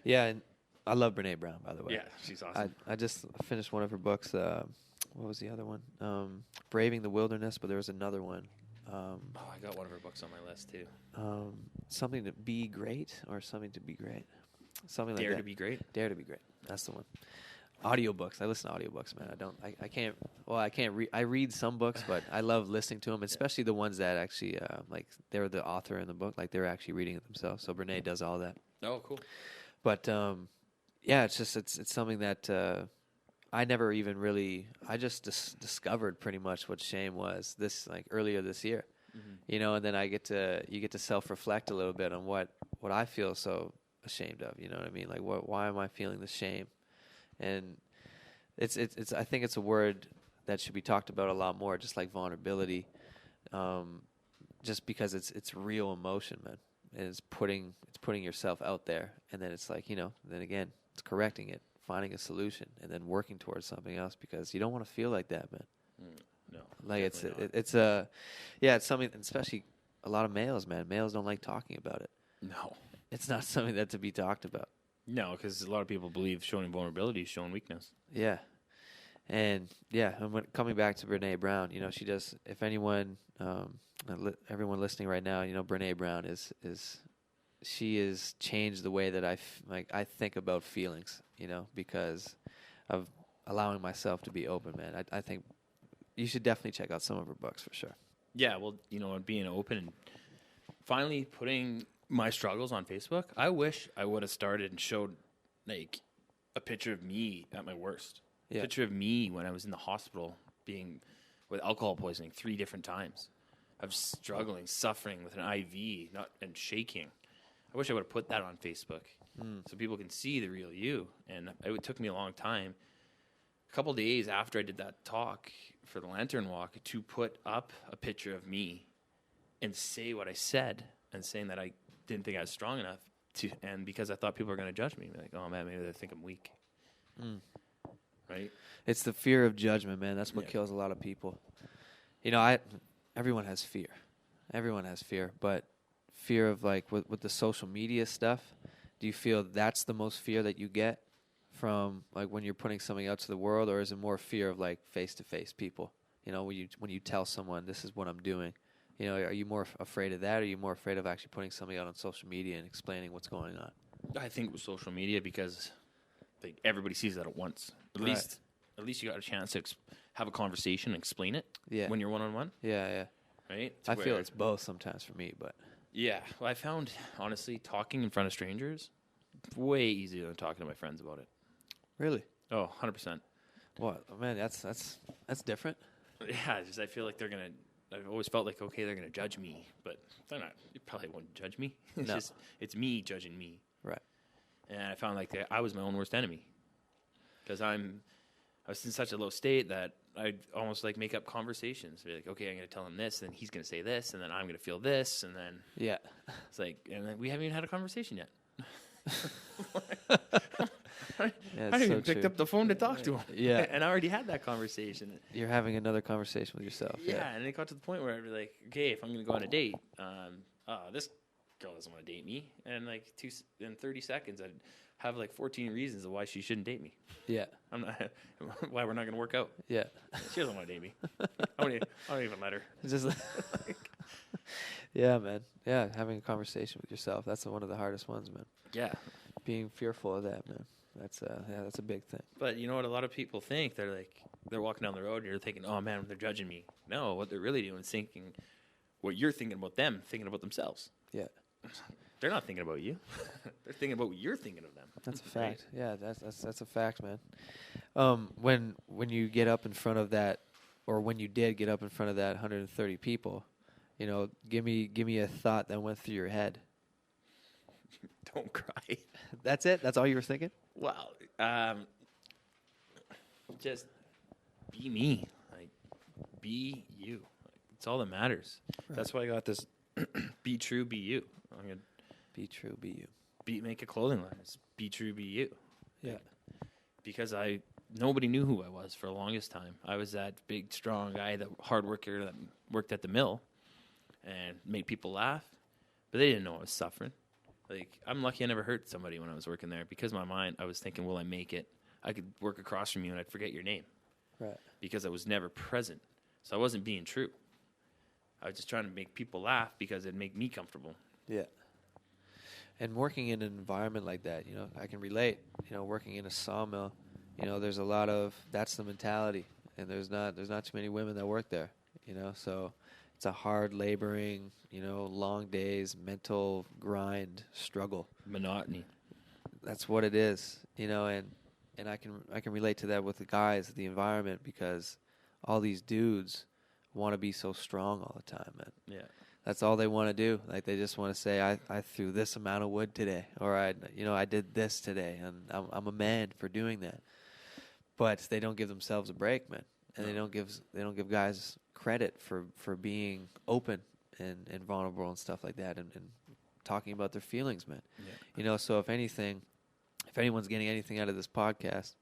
[SPEAKER 1] Yeah, and I love Brene Brown, by the way.
[SPEAKER 2] Yeah, she's awesome.
[SPEAKER 1] I just finished one of her books. What was the other one? Braving the Wilderness, but there was another one.
[SPEAKER 2] I got one of her books on my list, too.
[SPEAKER 1] Something to be great, or something to be great. Something like
[SPEAKER 2] Dare
[SPEAKER 1] that.
[SPEAKER 2] to be great?
[SPEAKER 1] Dare to be great. That's the one. Audiobooks. I listen to audiobooks, man. I can't. Well, I can't read. I read some books, but I love listening to them, especially the ones that actually, like, they're the author in the book, like they're actually reading it themselves. So Brene does all that.
[SPEAKER 2] Oh, cool.
[SPEAKER 1] But yeah, it's just it's something that I never even really. I just discovered pretty much what shame was earlier this year, you know. And then you get to self-reflect a little bit on what I feel so ashamed of. You know what I mean? Like, why am I feeling the shame? And it's I think it's a word that should be talked about a lot more, just like vulnerability, just because it's real emotion, man. And it's putting yourself out there, and then it's like, you know, then again, it's correcting it, finding a solution, and then working towards something else, because you don't want to feel like that, man.
[SPEAKER 2] No,
[SPEAKER 1] like it's something, especially a lot of males, man. Males don't like talking about it.
[SPEAKER 2] No,
[SPEAKER 1] it's not something that to be talked about.
[SPEAKER 2] No, because a lot of people believe showing vulnerability is showing weakness.
[SPEAKER 1] Yeah. And coming back to Brene Brown, you know, she does. If anyone, everyone listening right now, you know, Brene Brown she has changed the way that I think about feelings, you know, because of allowing myself to be open, man. I think you should definitely check out some of her books for sure.
[SPEAKER 2] Yeah, well, you know, being open and finally putting my struggles on Facebook. I wish I would have started and showed like a picture of me at my worst. Yeah. A picture of me when I was in the hospital being with alcohol poisoning 3 different times. Of struggling, suffering with an IV, and shaking. I wish I would have put that on Facebook so people can see the real you. And it took me a long time, a couple of days after I did that talk for the Lantern Walk, to put up a picture of me and say what I said, and saying that I didn't think I was strong enough and because I thought people were going to judge me, like, oh man, maybe they think I'm weak. Right? It's
[SPEAKER 1] the fear of judgment, man. That's what kills a lot of people. You know, everyone has fear. Everyone has fear, but fear of, like, with the social media stuff, do you feel that's the most fear that you get from, like, when you're putting something out to the world, or is it more fear of, like, face-to-face people? You know, when you tell someone, this is what I'm doing. You know, are you more afraid of that, or are you more afraid of actually putting something out on social media and explaining what's going on?
[SPEAKER 2] I think with social media, because everybody sees that at once. At least you got a chance to have a conversation and explain it when you're one-on-one.
[SPEAKER 1] Yeah.
[SPEAKER 2] Right?
[SPEAKER 1] I feel it's both sometimes for me, but...
[SPEAKER 2] Yeah. Well, I found, honestly, talking in front of strangers way easier than talking to my friends about it.
[SPEAKER 1] Really?
[SPEAKER 2] Oh, 100%.
[SPEAKER 1] Well, man, that's different.
[SPEAKER 2] Yeah, I feel like they're going to... I've always felt like, okay, they're going to judge me, but they're not. You probably won't judge me. It's me judging me.
[SPEAKER 1] Right.
[SPEAKER 2] And I found like I was my own worst enemy, because I was in such a low state that I'd almost like make up conversations. Be like, okay, I'm going to tell him this, and then he's going to say this, and then I'm going to feel this, and then it's like, and then we haven't even had a conversation yet. I haven't even picked up the phone to talk to him.
[SPEAKER 1] Yeah.
[SPEAKER 2] And I already had that conversation.
[SPEAKER 1] You're having another conversation with yourself.
[SPEAKER 2] Yeah, and it got to the point where I'd be like, okay, if I'm going to go on a date, this girl doesn't want to date me. And like in 30 seconds, I'd have like 14 reasons of why she shouldn't date me.
[SPEAKER 1] Yeah.
[SPEAKER 2] Why we're not going to work out.
[SPEAKER 1] Yeah.
[SPEAKER 2] She doesn't want to date me. I don't even let her.
[SPEAKER 1] It's just yeah, man. Yeah, having a conversation with yourself. That's one of the hardest ones, man.
[SPEAKER 2] Yeah.
[SPEAKER 1] Being fearful of that, man. That's a big thing.
[SPEAKER 2] But you know what a lot of people think? They're walking down the road and you're thinking, oh man, they're judging me. No, what they're really doing is thinking what you're thinking about them, thinking about themselves.
[SPEAKER 1] Yeah.
[SPEAKER 2] They're not thinking about you. They're thinking about what you're thinking of them.
[SPEAKER 1] That's a fact. Right? Yeah, that's a fact, man. When you get up in front of that, or when you did get up in front of that 130 people, you know, give me a thought that went through your head.
[SPEAKER 2] Don't cry.
[SPEAKER 1] That's it? That's all you were thinking?
[SPEAKER 2] Well, just be me. Like, be you. It's all that matters. Right. That's why I got this be true, be you. I'm gonna
[SPEAKER 1] be true, be you.
[SPEAKER 2] Make a clothing line. It's be true, be you.
[SPEAKER 1] Yeah.
[SPEAKER 2] Because nobody knew who I was for the longest time. I was that big, strong guy, the hard worker that worked at the mill and made people laugh, but they didn't know I was suffering. Like, I'm lucky I never hurt somebody when I was working there, because in my mind, I was thinking, will I make it? I could work across from you and I'd forget your name.
[SPEAKER 1] Right.
[SPEAKER 2] Because I was never present. So I wasn't being true. I was just trying to make people laugh because it'd make me comfortable.
[SPEAKER 1] Yeah. And working in an environment like that, you know, I can relate, you know, working in a sawmill, there's a lot of, that's the mentality, and there's not too many women that work there, so it's a hard laboring, long days, mental grind, struggle.
[SPEAKER 2] Monotony.
[SPEAKER 1] That's what it is, and I can relate to that with the guys, the environment, because all these dudes want to be so strong all the time, man.
[SPEAKER 2] Yeah.
[SPEAKER 1] That's all they want to do. Like, they just want to say, I threw this amount of wood today, or I did this today, and I'm a man for doing that. But they don't give themselves a break, man, and they don't give guys credit for being open and vulnerable and stuff like that, and talking about their feelings, man.
[SPEAKER 2] Yeah.
[SPEAKER 1] So if anything, if anyone's getting anything out of this podcast,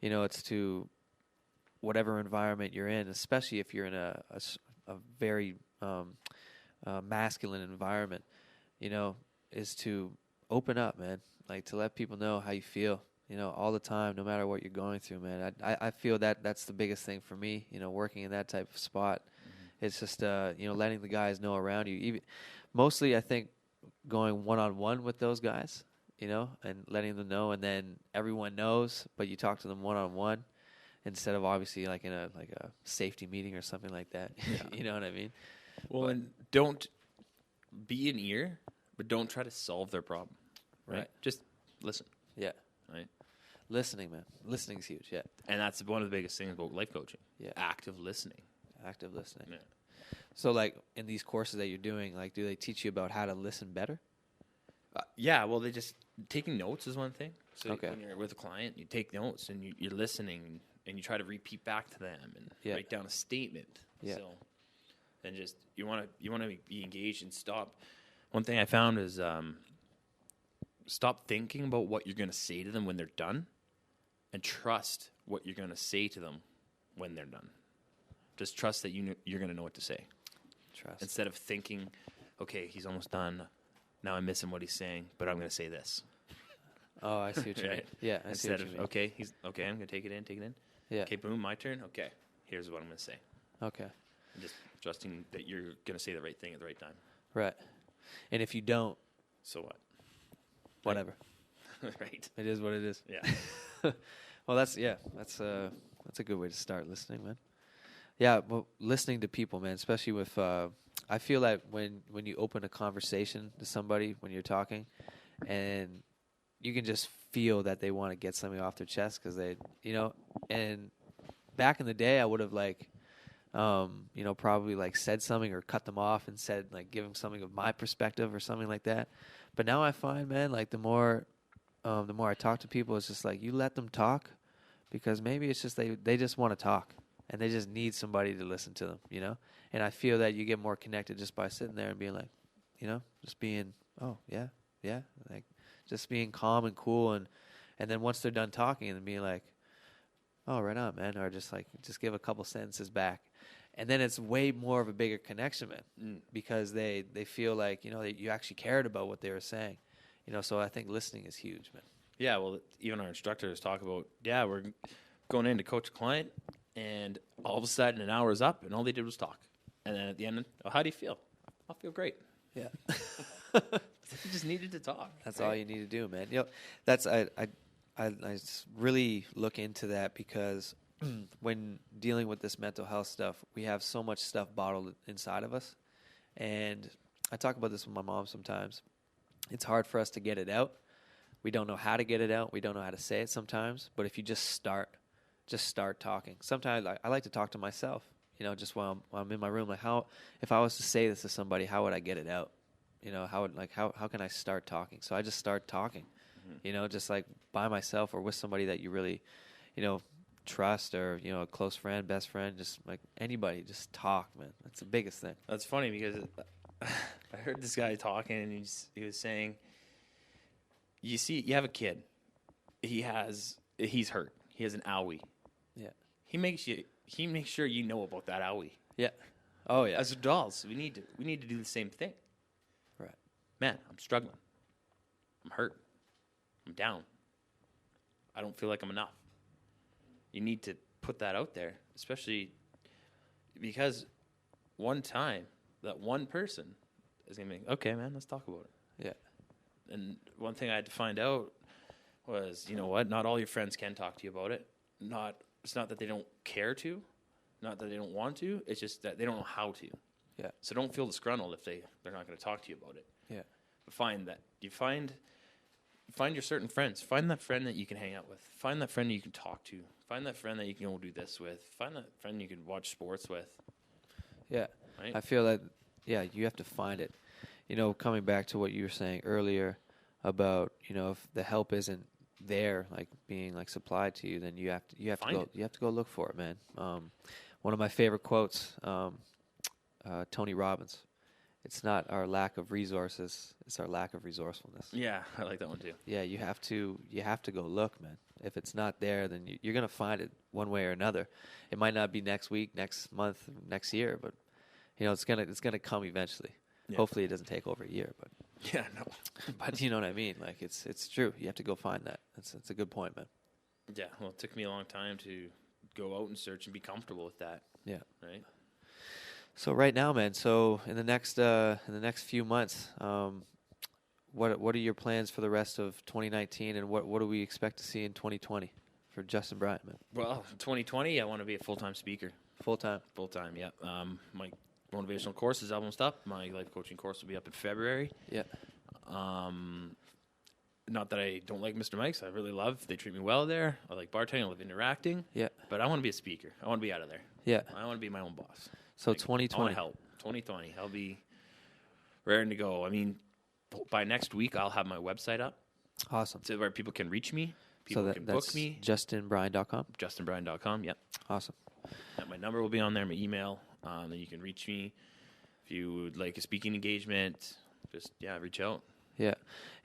[SPEAKER 1] it's to whatever environment you're in, especially if you're in a very masculine environment, is to open up, man. Like, to let people know how you feel, all the time, no matter what you're going through, man. I feel that's the biggest thing for me, working in that type of spot. Mm-hmm. It's just, letting the guys know around you. Even, mostly, I think, going one-on-one with those guys, and letting them know, and then everyone knows, but you talk to them one-on-one instead of obviously like in a safety meeting or something like that. Yeah. You know what I mean?
[SPEAKER 2] Well, and don't be an ear, but don't try to solve their problem. Right? Just listen.
[SPEAKER 1] Yeah.
[SPEAKER 2] Right?
[SPEAKER 1] Listening, man. Listening is huge, yeah.
[SPEAKER 2] And that's one of the biggest things about life coaching.
[SPEAKER 1] Yeah.
[SPEAKER 2] Active listening.
[SPEAKER 1] Active listening.
[SPEAKER 2] Yeah.
[SPEAKER 1] So, like, in these courses that you're doing, like, do they teach you about how to listen better?
[SPEAKER 2] Yeah, well, they just, taking notes is one thing. So
[SPEAKER 1] okay.
[SPEAKER 2] When you're with a client, you take notes and you're listening and you try to repeat back to them and write down a statement.
[SPEAKER 1] Yeah.
[SPEAKER 2] So, and just, you want to be engaged and stop. One thing I found is stop thinking about what you're going to say to them when they're done, and trust what you're going to say to them when they're done. Just trust that you're going to know what to say.
[SPEAKER 1] Trust.
[SPEAKER 2] Instead of thinking, okay, he's almost done. Now I'm missing what he's saying, but I'm going to say this.
[SPEAKER 1] Oh, I see what you mean. Yeah, I see what you mean.
[SPEAKER 2] Okay, I'm going to take it in.
[SPEAKER 1] Yeah.
[SPEAKER 2] Okay, boom, my turn. Okay, here's what I'm going to say.
[SPEAKER 1] Okay.
[SPEAKER 2] And just trusting that you're going to say the right thing at the right time.
[SPEAKER 1] Right. And if you don't,
[SPEAKER 2] so what?
[SPEAKER 1] Whatever.
[SPEAKER 2] Right.
[SPEAKER 1] It is what it is.
[SPEAKER 2] Yeah.
[SPEAKER 1] Well, that's a good way to start listening, man. Yeah, well, listening to people, man, especially with I feel like when you open a conversation to somebody when you're talking, and you can just feel that they want to get something off their chest because they, and back in the day, I would have probably like said something or cut them off and said, like, give them something of my perspective or something like that. But now I find, man, like the more I talk to people, it's just like, you let them talk, because maybe it's just they just want to talk and they just need somebody to listen to them, And I feel that you get more connected just by sitting there and being like, just being, oh yeah, like just being calm and cool, and then once they're done talking, and then being like, oh, right on, man, or just give a couple sentences back, and then it's way more of a bigger connection, man, because they feel like that you actually cared about what they were saying, So I think listening is huge, man.
[SPEAKER 2] Yeah, well, even our instructors talk about, we're going in to coach a client, and all of a sudden an hour is up, and all they did was talk, and then at the end, how do you feel? I feel great.
[SPEAKER 1] Yeah.
[SPEAKER 2] You just needed to talk.
[SPEAKER 1] That's right? All you need to do, man. That's I really look into that, because when dealing with this mental health stuff, we have so much stuff bottled inside of us. And I talk about this with my mom sometimes. It's hard for us to get it out. We don't know how to get it out. We don't know how to say it sometimes. But if you just start talking. Sometimes I like to talk to myself, just while I'm in my room. Like, if I was to say this to somebody, how would I get it out? How can I start talking? So I just start talking, just like by myself or with somebody that you really, trust, or, a close friend, best friend, just like anybody, just talk, man. That's the biggest thing.
[SPEAKER 2] That's funny, because I heard this guy talking, and he was saying, you have a kid. He's hurt. He has an owie.
[SPEAKER 1] Yeah.
[SPEAKER 2] He makes sure you know about that owie.
[SPEAKER 1] Yeah. Oh yeah.
[SPEAKER 2] As adults, we need to do the same thing.
[SPEAKER 1] Right.
[SPEAKER 2] Man, I'm struggling. I'm hurt. I'm down. I don't feel like I'm enough. You need to put that out there, especially because one time that one person is going to be, okay, man, let's talk about it.
[SPEAKER 1] Yeah.
[SPEAKER 2] And one thing I had to find out was, not all your friends can talk to you about it. it's not that they don't care to, not that they don't want to. It's just that they don't know how to.
[SPEAKER 1] Yeah.
[SPEAKER 2] So don't feel disgruntled if they're not going to talk to you about it.
[SPEAKER 1] Yeah.
[SPEAKER 2] But find your certain friends. Find that friend that you can hang out with. Find that friend that you can talk to. Find that friend that you can go do this with. Find that friend you can watch sports with.
[SPEAKER 1] Yeah.
[SPEAKER 2] Right?
[SPEAKER 1] I feel that, you have to find it. Coming back to what you were saying earlier about, if the help isn't there, like being like supplied to you, then you have to go look for it, man. One of my favorite quotes, Tony Robbins. It's not our lack of resources; it's our lack of resourcefulness.
[SPEAKER 2] Yeah, I like that one too.
[SPEAKER 1] Yeah, you have to go look, man. If it's not there, then you're gonna find it one way or another. It might not be next week, next month, next year, but it's gonna come eventually. Yeah. Hopefully, it doesn't take over a year, but
[SPEAKER 2] yeah, no.
[SPEAKER 1] But you know what I mean? Like it's true. You have to go find that. It's a good point, man.
[SPEAKER 2] Yeah. Well, it took me a long time to go out and search and be comfortable with that.
[SPEAKER 1] Yeah.
[SPEAKER 2] Right.
[SPEAKER 1] So right now, man. So in the next few months, what are your plans for the rest of 2019, and what do we expect to see in 2020 for Justin Brien, man?
[SPEAKER 2] Well, 2020, I want to be a full-time speaker.
[SPEAKER 1] Full time,
[SPEAKER 2] yeah. My motivational course is almost up. My life coaching course will be up in February.
[SPEAKER 1] Yeah.
[SPEAKER 2] Not that I don't like Mr. Mike's. I really love. They treat me well there. I like bartending. I love interacting.
[SPEAKER 1] Yeah.
[SPEAKER 2] But I want to be a speaker. I want to be out of there.
[SPEAKER 1] Yeah.
[SPEAKER 2] I want to be my own boss.
[SPEAKER 1] So 2020.
[SPEAKER 2] I want to help. 2020. I'll be raring to go. I mean, by next week, I'll have my website up.
[SPEAKER 1] Awesome.
[SPEAKER 2] So where people can reach me. People can book me.
[SPEAKER 1] JustinBrien.com.
[SPEAKER 2] JustinBrien.com. Yep.
[SPEAKER 1] Awesome.
[SPEAKER 2] My number will be on there. My email. Then you can reach me if you would like a speaking engagement. Just reach out.
[SPEAKER 1] Yeah,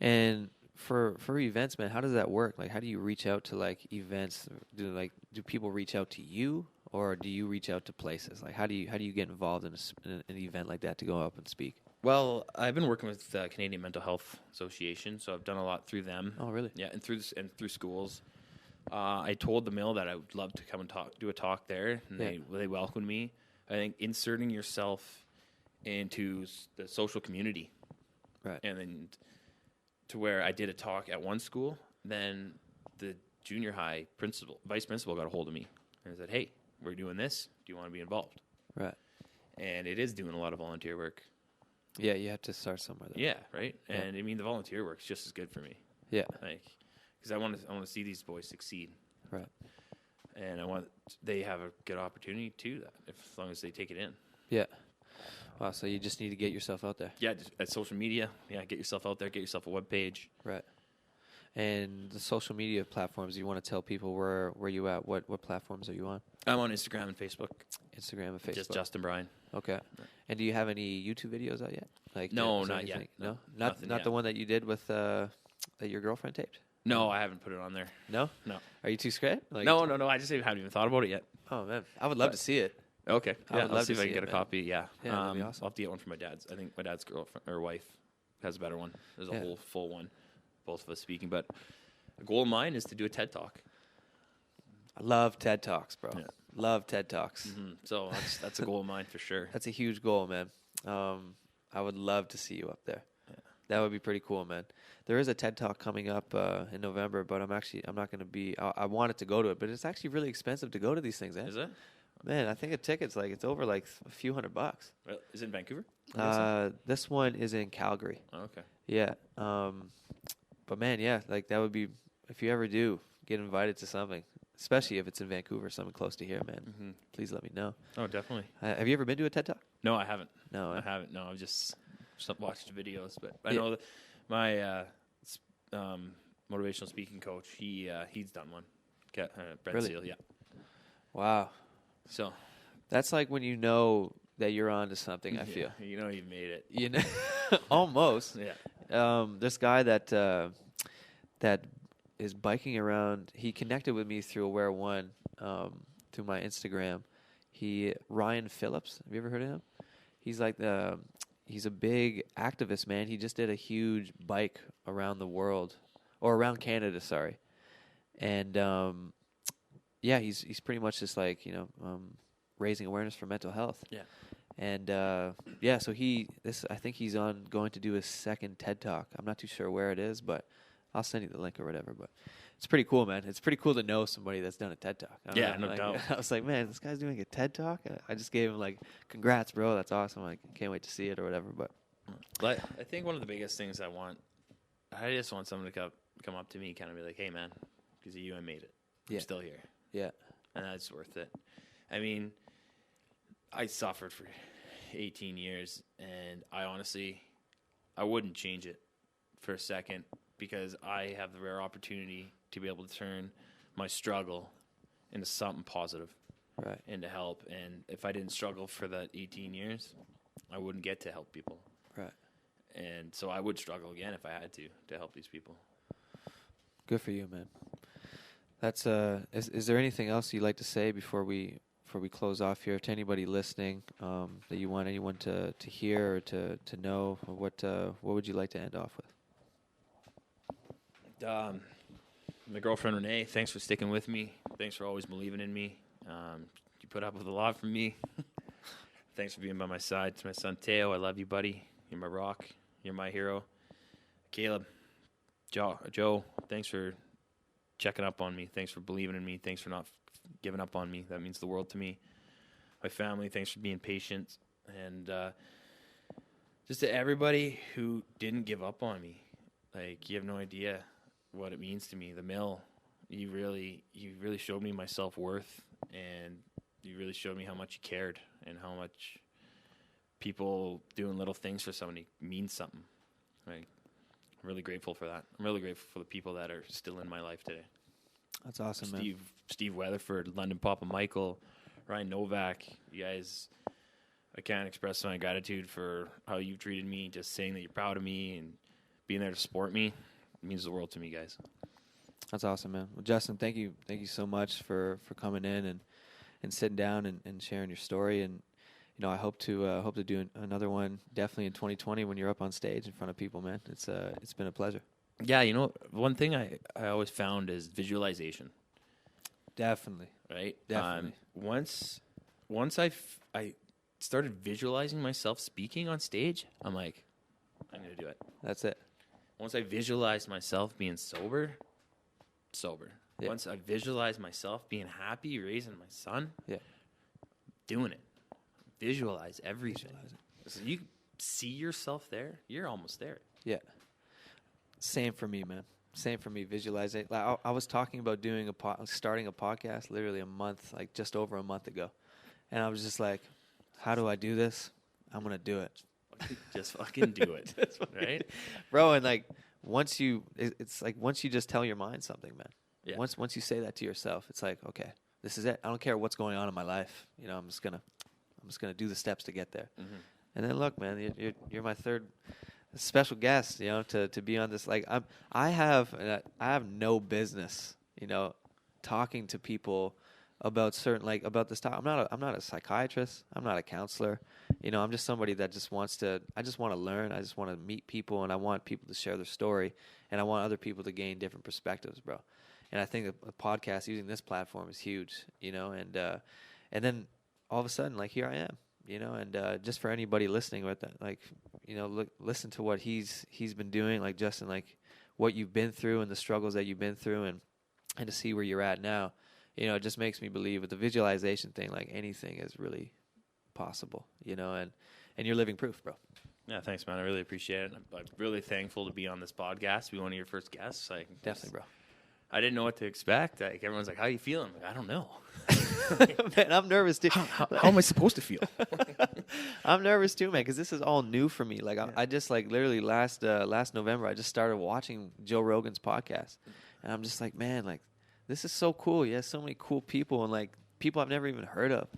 [SPEAKER 1] and for events, man, how does that work? Like, how do you reach out to like events? Do people reach out to you, or do you reach out to places? Like, how do you get involved in an event like that to go up and speak?
[SPEAKER 2] Well, I've been working with the Canadian Mental Health Association, so I've done a lot through them.
[SPEAKER 1] Oh, really?
[SPEAKER 2] Yeah, and through schools. I told the mill that I would love to come and do a talk there, and they welcomed me. I think inserting yourself into the social community,
[SPEAKER 1] right,
[SPEAKER 2] and then to where I did a talk at one school, then the junior high vice principal got a hold of me and said, "Hey, we're doing this. Do you want to be involved?"
[SPEAKER 1] Right.
[SPEAKER 2] And it is doing a lot of volunteer work.
[SPEAKER 1] Yeah, you have to start somewhere. Though.
[SPEAKER 2] Yeah, right. Yeah. And I mean, the volunteer work's just as good for me.
[SPEAKER 1] Yeah.
[SPEAKER 2] Like, because I want to see these boys succeed.
[SPEAKER 1] Right.
[SPEAKER 2] And I want they have a good opportunity to that, as long as they take it in.
[SPEAKER 1] Yeah. Wow. So you just need to get yourself out there.
[SPEAKER 2] Yeah, just at social media. Yeah, get yourself out there. Get yourself a webpage.
[SPEAKER 1] Right. And the social media platforms, you want to tell people where you at? What platforms are you on?
[SPEAKER 2] I'm on Instagram and Facebook.
[SPEAKER 1] Instagram and Facebook.
[SPEAKER 2] Just Justin Brien.
[SPEAKER 1] Okay. And do you have any YouTube videos out yet? Like
[SPEAKER 2] no, not yet.
[SPEAKER 1] No, not the one that you did with that your girlfriend taped.
[SPEAKER 2] No, I haven't put it on there.
[SPEAKER 1] No. Are you too scared? Like,
[SPEAKER 2] no. I just haven't even thought about it yet.
[SPEAKER 1] Oh man, I would love to see it.
[SPEAKER 2] Okay. Yeah,
[SPEAKER 1] I'll
[SPEAKER 2] see if I can get a copy. Yeah.
[SPEAKER 1] That'd be awesome.
[SPEAKER 2] I'll have to get one for my dad's. I think my dad's girlfriend or wife has a better one. There's a whole full one, both of us speaking. But a goal of mine is to do a TED Talk.
[SPEAKER 1] I love TED Talks, bro. Yeah. Love TED Talks.
[SPEAKER 2] Mm-hmm. So that's a goal of mine for sure.
[SPEAKER 1] That's a huge goal, man. I would love to see you up there. Yeah. That would be pretty cool, man. There is a TED Talk coming up in November, but I'm not going to be. I wanted to go to it, but it's actually really expensive to go to these things. Eh?
[SPEAKER 2] Is it?
[SPEAKER 1] Man, I think a ticket's it's over a few $100.
[SPEAKER 2] Is it in Vancouver?
[SPEAKER 1] This one is in Calgary.
[SPEAKER 2] Oh, okay.
[SPEAKER 1] Yeah. But man, yeah, that would be, if you ever do get invited to something, especially if it's in Vancouver, something close to here, man. Mm-hmm. Please let me know.
[SPEAKER 2] Oh, definitely.
[SPEAKER 1] Have you ever been to a TED Talk?
[SPEAKER 2] No, I haven't.
[SPEAKER 1] No,
[SPEAKER 2] I haven't. No, I've just watched videos, but I know that my motivational speaking coach, he's done one. Brett
[SPEAKER 1] Really?
[SPEAKER 2] Seal, yeah.
[SPEAKER 1] Wow.
[SPEAKER 2] So
[SPEAKER 1] that's like when you know that you're onto something. I feel
[SPEAKER 2] you know you've made it.
[SPEAKER 1] You know, almost.
[SPEAKER 2] Yeah.
[SPEAKER 1] This guy that is biking around. He connected with me through Awarone, through my Instagram. Ryan Phillips. Have you ever heard of him? He's he's a big activist, man. He just did a huge bike around the world, or around Canada, sorry. And he's pretty much just raising awareness for mental health.
[SPEAKER 2] Yeah.
[SPEAKER 1] And so I think he's going to do his second TED Talk. I'm not too sure where it is, but I'll send you the link or whatever. But it's pretty cool, man. It's pretty cool to know somebody that's done a TED Talk. I don't
[SPEAKER 2] Yeah,
[SPEAKER 1] know,
[SPEAKER 2] no doubt.
[SPEAKER 1] I was like, man, this guy's doing a TED Talk. I just gave him like, congrats, bro. That's awesome. I can't wait to see it or whatever. But
[SPEAKER 2] I think one of the biggest things I just want someone to come up to me, kind of be like, hey, man, because of you, I made it. I'm still here.
[SPEAKER 1] Yeah.
[SPEAKER 2] And that's worth it. I mean, I suffered for 18 years, and I wouldn't change it for a second, because I have the rare opportunity to be able to turn my struggle into something positive,
[SPEAKER 1] right,
[SPEAKER 2] and to help. And if I didn't struggle for that 18 years, I wouldn't get to help people.
[SPEAKER 1] Right.
[SPEAKER 2] And so I would struggle again if I had to help these people.
[SPEAKER 1] Good for you, man. That's is there anything else you'd like to say before we close off here, to anybody listening, that you want anyone to hear or to know? Or what would you like to end off with?
[SPEAKER 2] My girlfriend Renee, thanks for sticking with me. Thanks for always believing in me. You put up with a lot from me. Thanks for being by my side. To my son Teo, I love you, buddy. You're my rock. You're my hero. Caleb, Joe, thanks for checking up on me. Thanks for believing in me. Thanks for not giving up on me. That means the world to me. My family, thanks for being patient. And just to everybody who didn't give up on me. Like, you have no idea what it means to me. The mill, you really showed me my self-worth, and you really showed me how much you cared and how much people doing little things for somebody means something. Like, I'm really grateful for that. I'm really grateful for the people that are still in my life today.
[SPEAKER 1] That's awesome, man.
[SPEAKER 2] Steve Weatherford, London Papa Michael, Ryan Novak, you guys, I can't express my gratitude for how you've treated me, just saying that you're proud of me and being there to support me. It means the world to me, guys.
[SPEAKER 1] That's awesome, man. Well, Justin, thank you so much for coming in and sitting down and sharing your story. And I hope to do another one definitely in 2020 when you're up on stage in front of people, man. It's been a pleasure.
[SPEAKER 2] Yeah, one thing I always found is visualization.
[SPEAKER 1] Definitely.
[SPEAKER 2] Right?
[SPEAKER 1] Definitely.
[SPEAKER 2] Once I started visualizing myself speaking on stage, I'm like, I'm going to do it.
[SPEAKER 1] That's it.
[SPEAKER 2] Once I visualized myself being sober. Yeah. Once I visualized myself being happy, raising my son, doing it. Visualize everything. So you see yourself there, you're almost there.
[SPEAKER 1] Yeah. Same for me, man. Same for me. Visualizing. Like, I was talking about starting a podcast literally just over a month ago, and I was just like, "How do I do this? I'm gonna do it.
[SPEAKER 2] Just fucking do it, right,
[SPEAKER 1] bro?" And like it's like once you just tell your mind something, man.
[SPEAKER 2] Yeah.
[SPEAKER 1] Once you say that to yourself, it's like, okay, this is it. I don't care what's going on in my life. I'm just gonna do the steps to get there. Mm-hmm. And then look, man, you're my third special guest, to be on this. Like, I have no business, talking to people about about this topic. I'm not a psychiatrist. I'm not a counselor. I'm just somebody that I just want to learn. I just want to meet people, and I want people to share their story, and I want other people to gain different perspectives, bro. And I think a podcast using this platform is huge, and then all of a sudden, like, here I am. And just for anybody listening with that, like, listen to what he's been doing, like, Justin, like what you've been through and the struggles that you've been through, and to see where you're at now, it just makes me believe with the visualization thing, like, anything is really possible, and you're living proof, bro.
[SPEAKER 2] Yeah, thanks, man. I really appreciate it. I'm really thankful to be on this podcast, be one of your first guests.
[SPEAKER 1] Definitely, bro.
[SPEAKER 2] I didn't know what to expect. Like, everyone's like, "How you feeling?" I'm like, I don't know.
[SPEAKER 1] Man, I'm nervous too.
[SPEAKER 2] How am I supposed to feel?
[SPEAKER 1] I'm nervous too, man, because this is all new for me. Like, I just, like, literally last November, I just started watching Joe Rogan's podcast, and I'm just like, man, like, this is so cool. He has so many cool people, and like people I've never even heard of,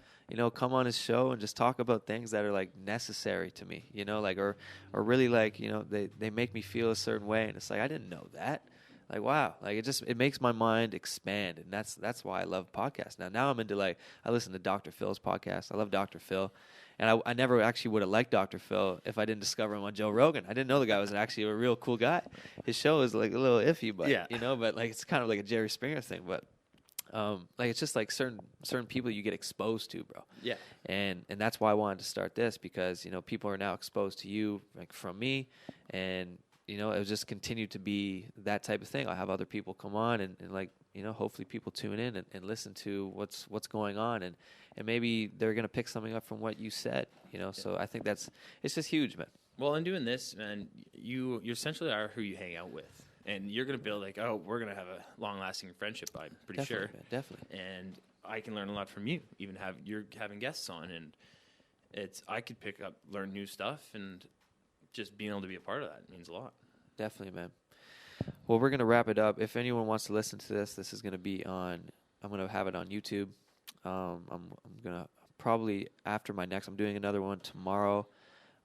[SPEAKER 1] come on his show and just talk about things that are like necessary to me, like or really, like, they make me feel a certain way, and it's like, I didn't know that. Like, wow, like, it makes my mind expand, and that's why I love podcasts. Now I'm into, like, I listen to Dr. Phil's podcast. I love Dr. Phil, and I never actually would have liked Dr. Phil if I didn't discover him on Joe Rogan. I didn't know the guy was actually a real cool guy. His show is, like, a little iffy, but but, like, it's kind of like a Jerry Springer thing, but like, it's just like certain people you get exposed to, bro.
[SPEAKER 2] Yeah.
[SPEAKER 1] And that's why I wanted to start this, because people are now exposed to you, like, from me, and it was just continued to be that type of thing. I have other people come on and like, hopefully people tune in and listen to what's going on, and maybe they're going to pick something up from what you said, so I think it's just huge, man.
[SPEAKER 2] Well, in doing this, man, you essentially are who you hang out with, and you're going to build we're going to have a long-lasting friendship, I'm pretty
[SPEAKER 1] Definitely,
[SPEAKER 2] sure.
[SPEAKER 1] man, definitely.
[SPEAKER 2] And I can learn a lot from you, even you're having guests on, and I could learn new stuff, and just being able to be a part of that means a lot.
[SPEAKER 1] Definitely, man. Well, we're going to wrap it up. If anyone wants to listen to this is going to be I'm going to have it on YouTube. I'm going to probably after my next, I'm doing another one tomorrow.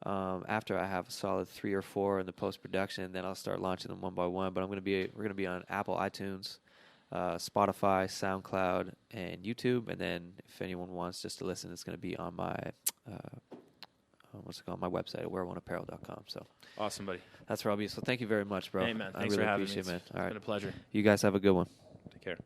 [SPEAKER 1] After I have a solid 3 or 4 in the post-production, then I'll start launching them one by one. But we're going to be on Apple iTunes, Spotify, SoundCloud, and YouTube. And then if anyone wants just to listen, it's going to be on my my website at wearoneapparel.com. So
[SPEAKER 2] awesome, buddy.
[SPEAKER 1] That's where I'll be. So thank you very much, bro.
[SPEAKER 2] Hey, man.
[SPEAKER 1] I
[SPEAKER 2] Thanks
[SPEAKER 1] really
[SPEAKER 2] for having
[SPEAKER 1] appreciate
[SPEAKER 2] me.
[SPEAKER 1] it, man.
[SPEAKER 2] It's been a pleasure.
[SPEAKER 1] You guys have a good one.
[SPEAKER 2] Take care.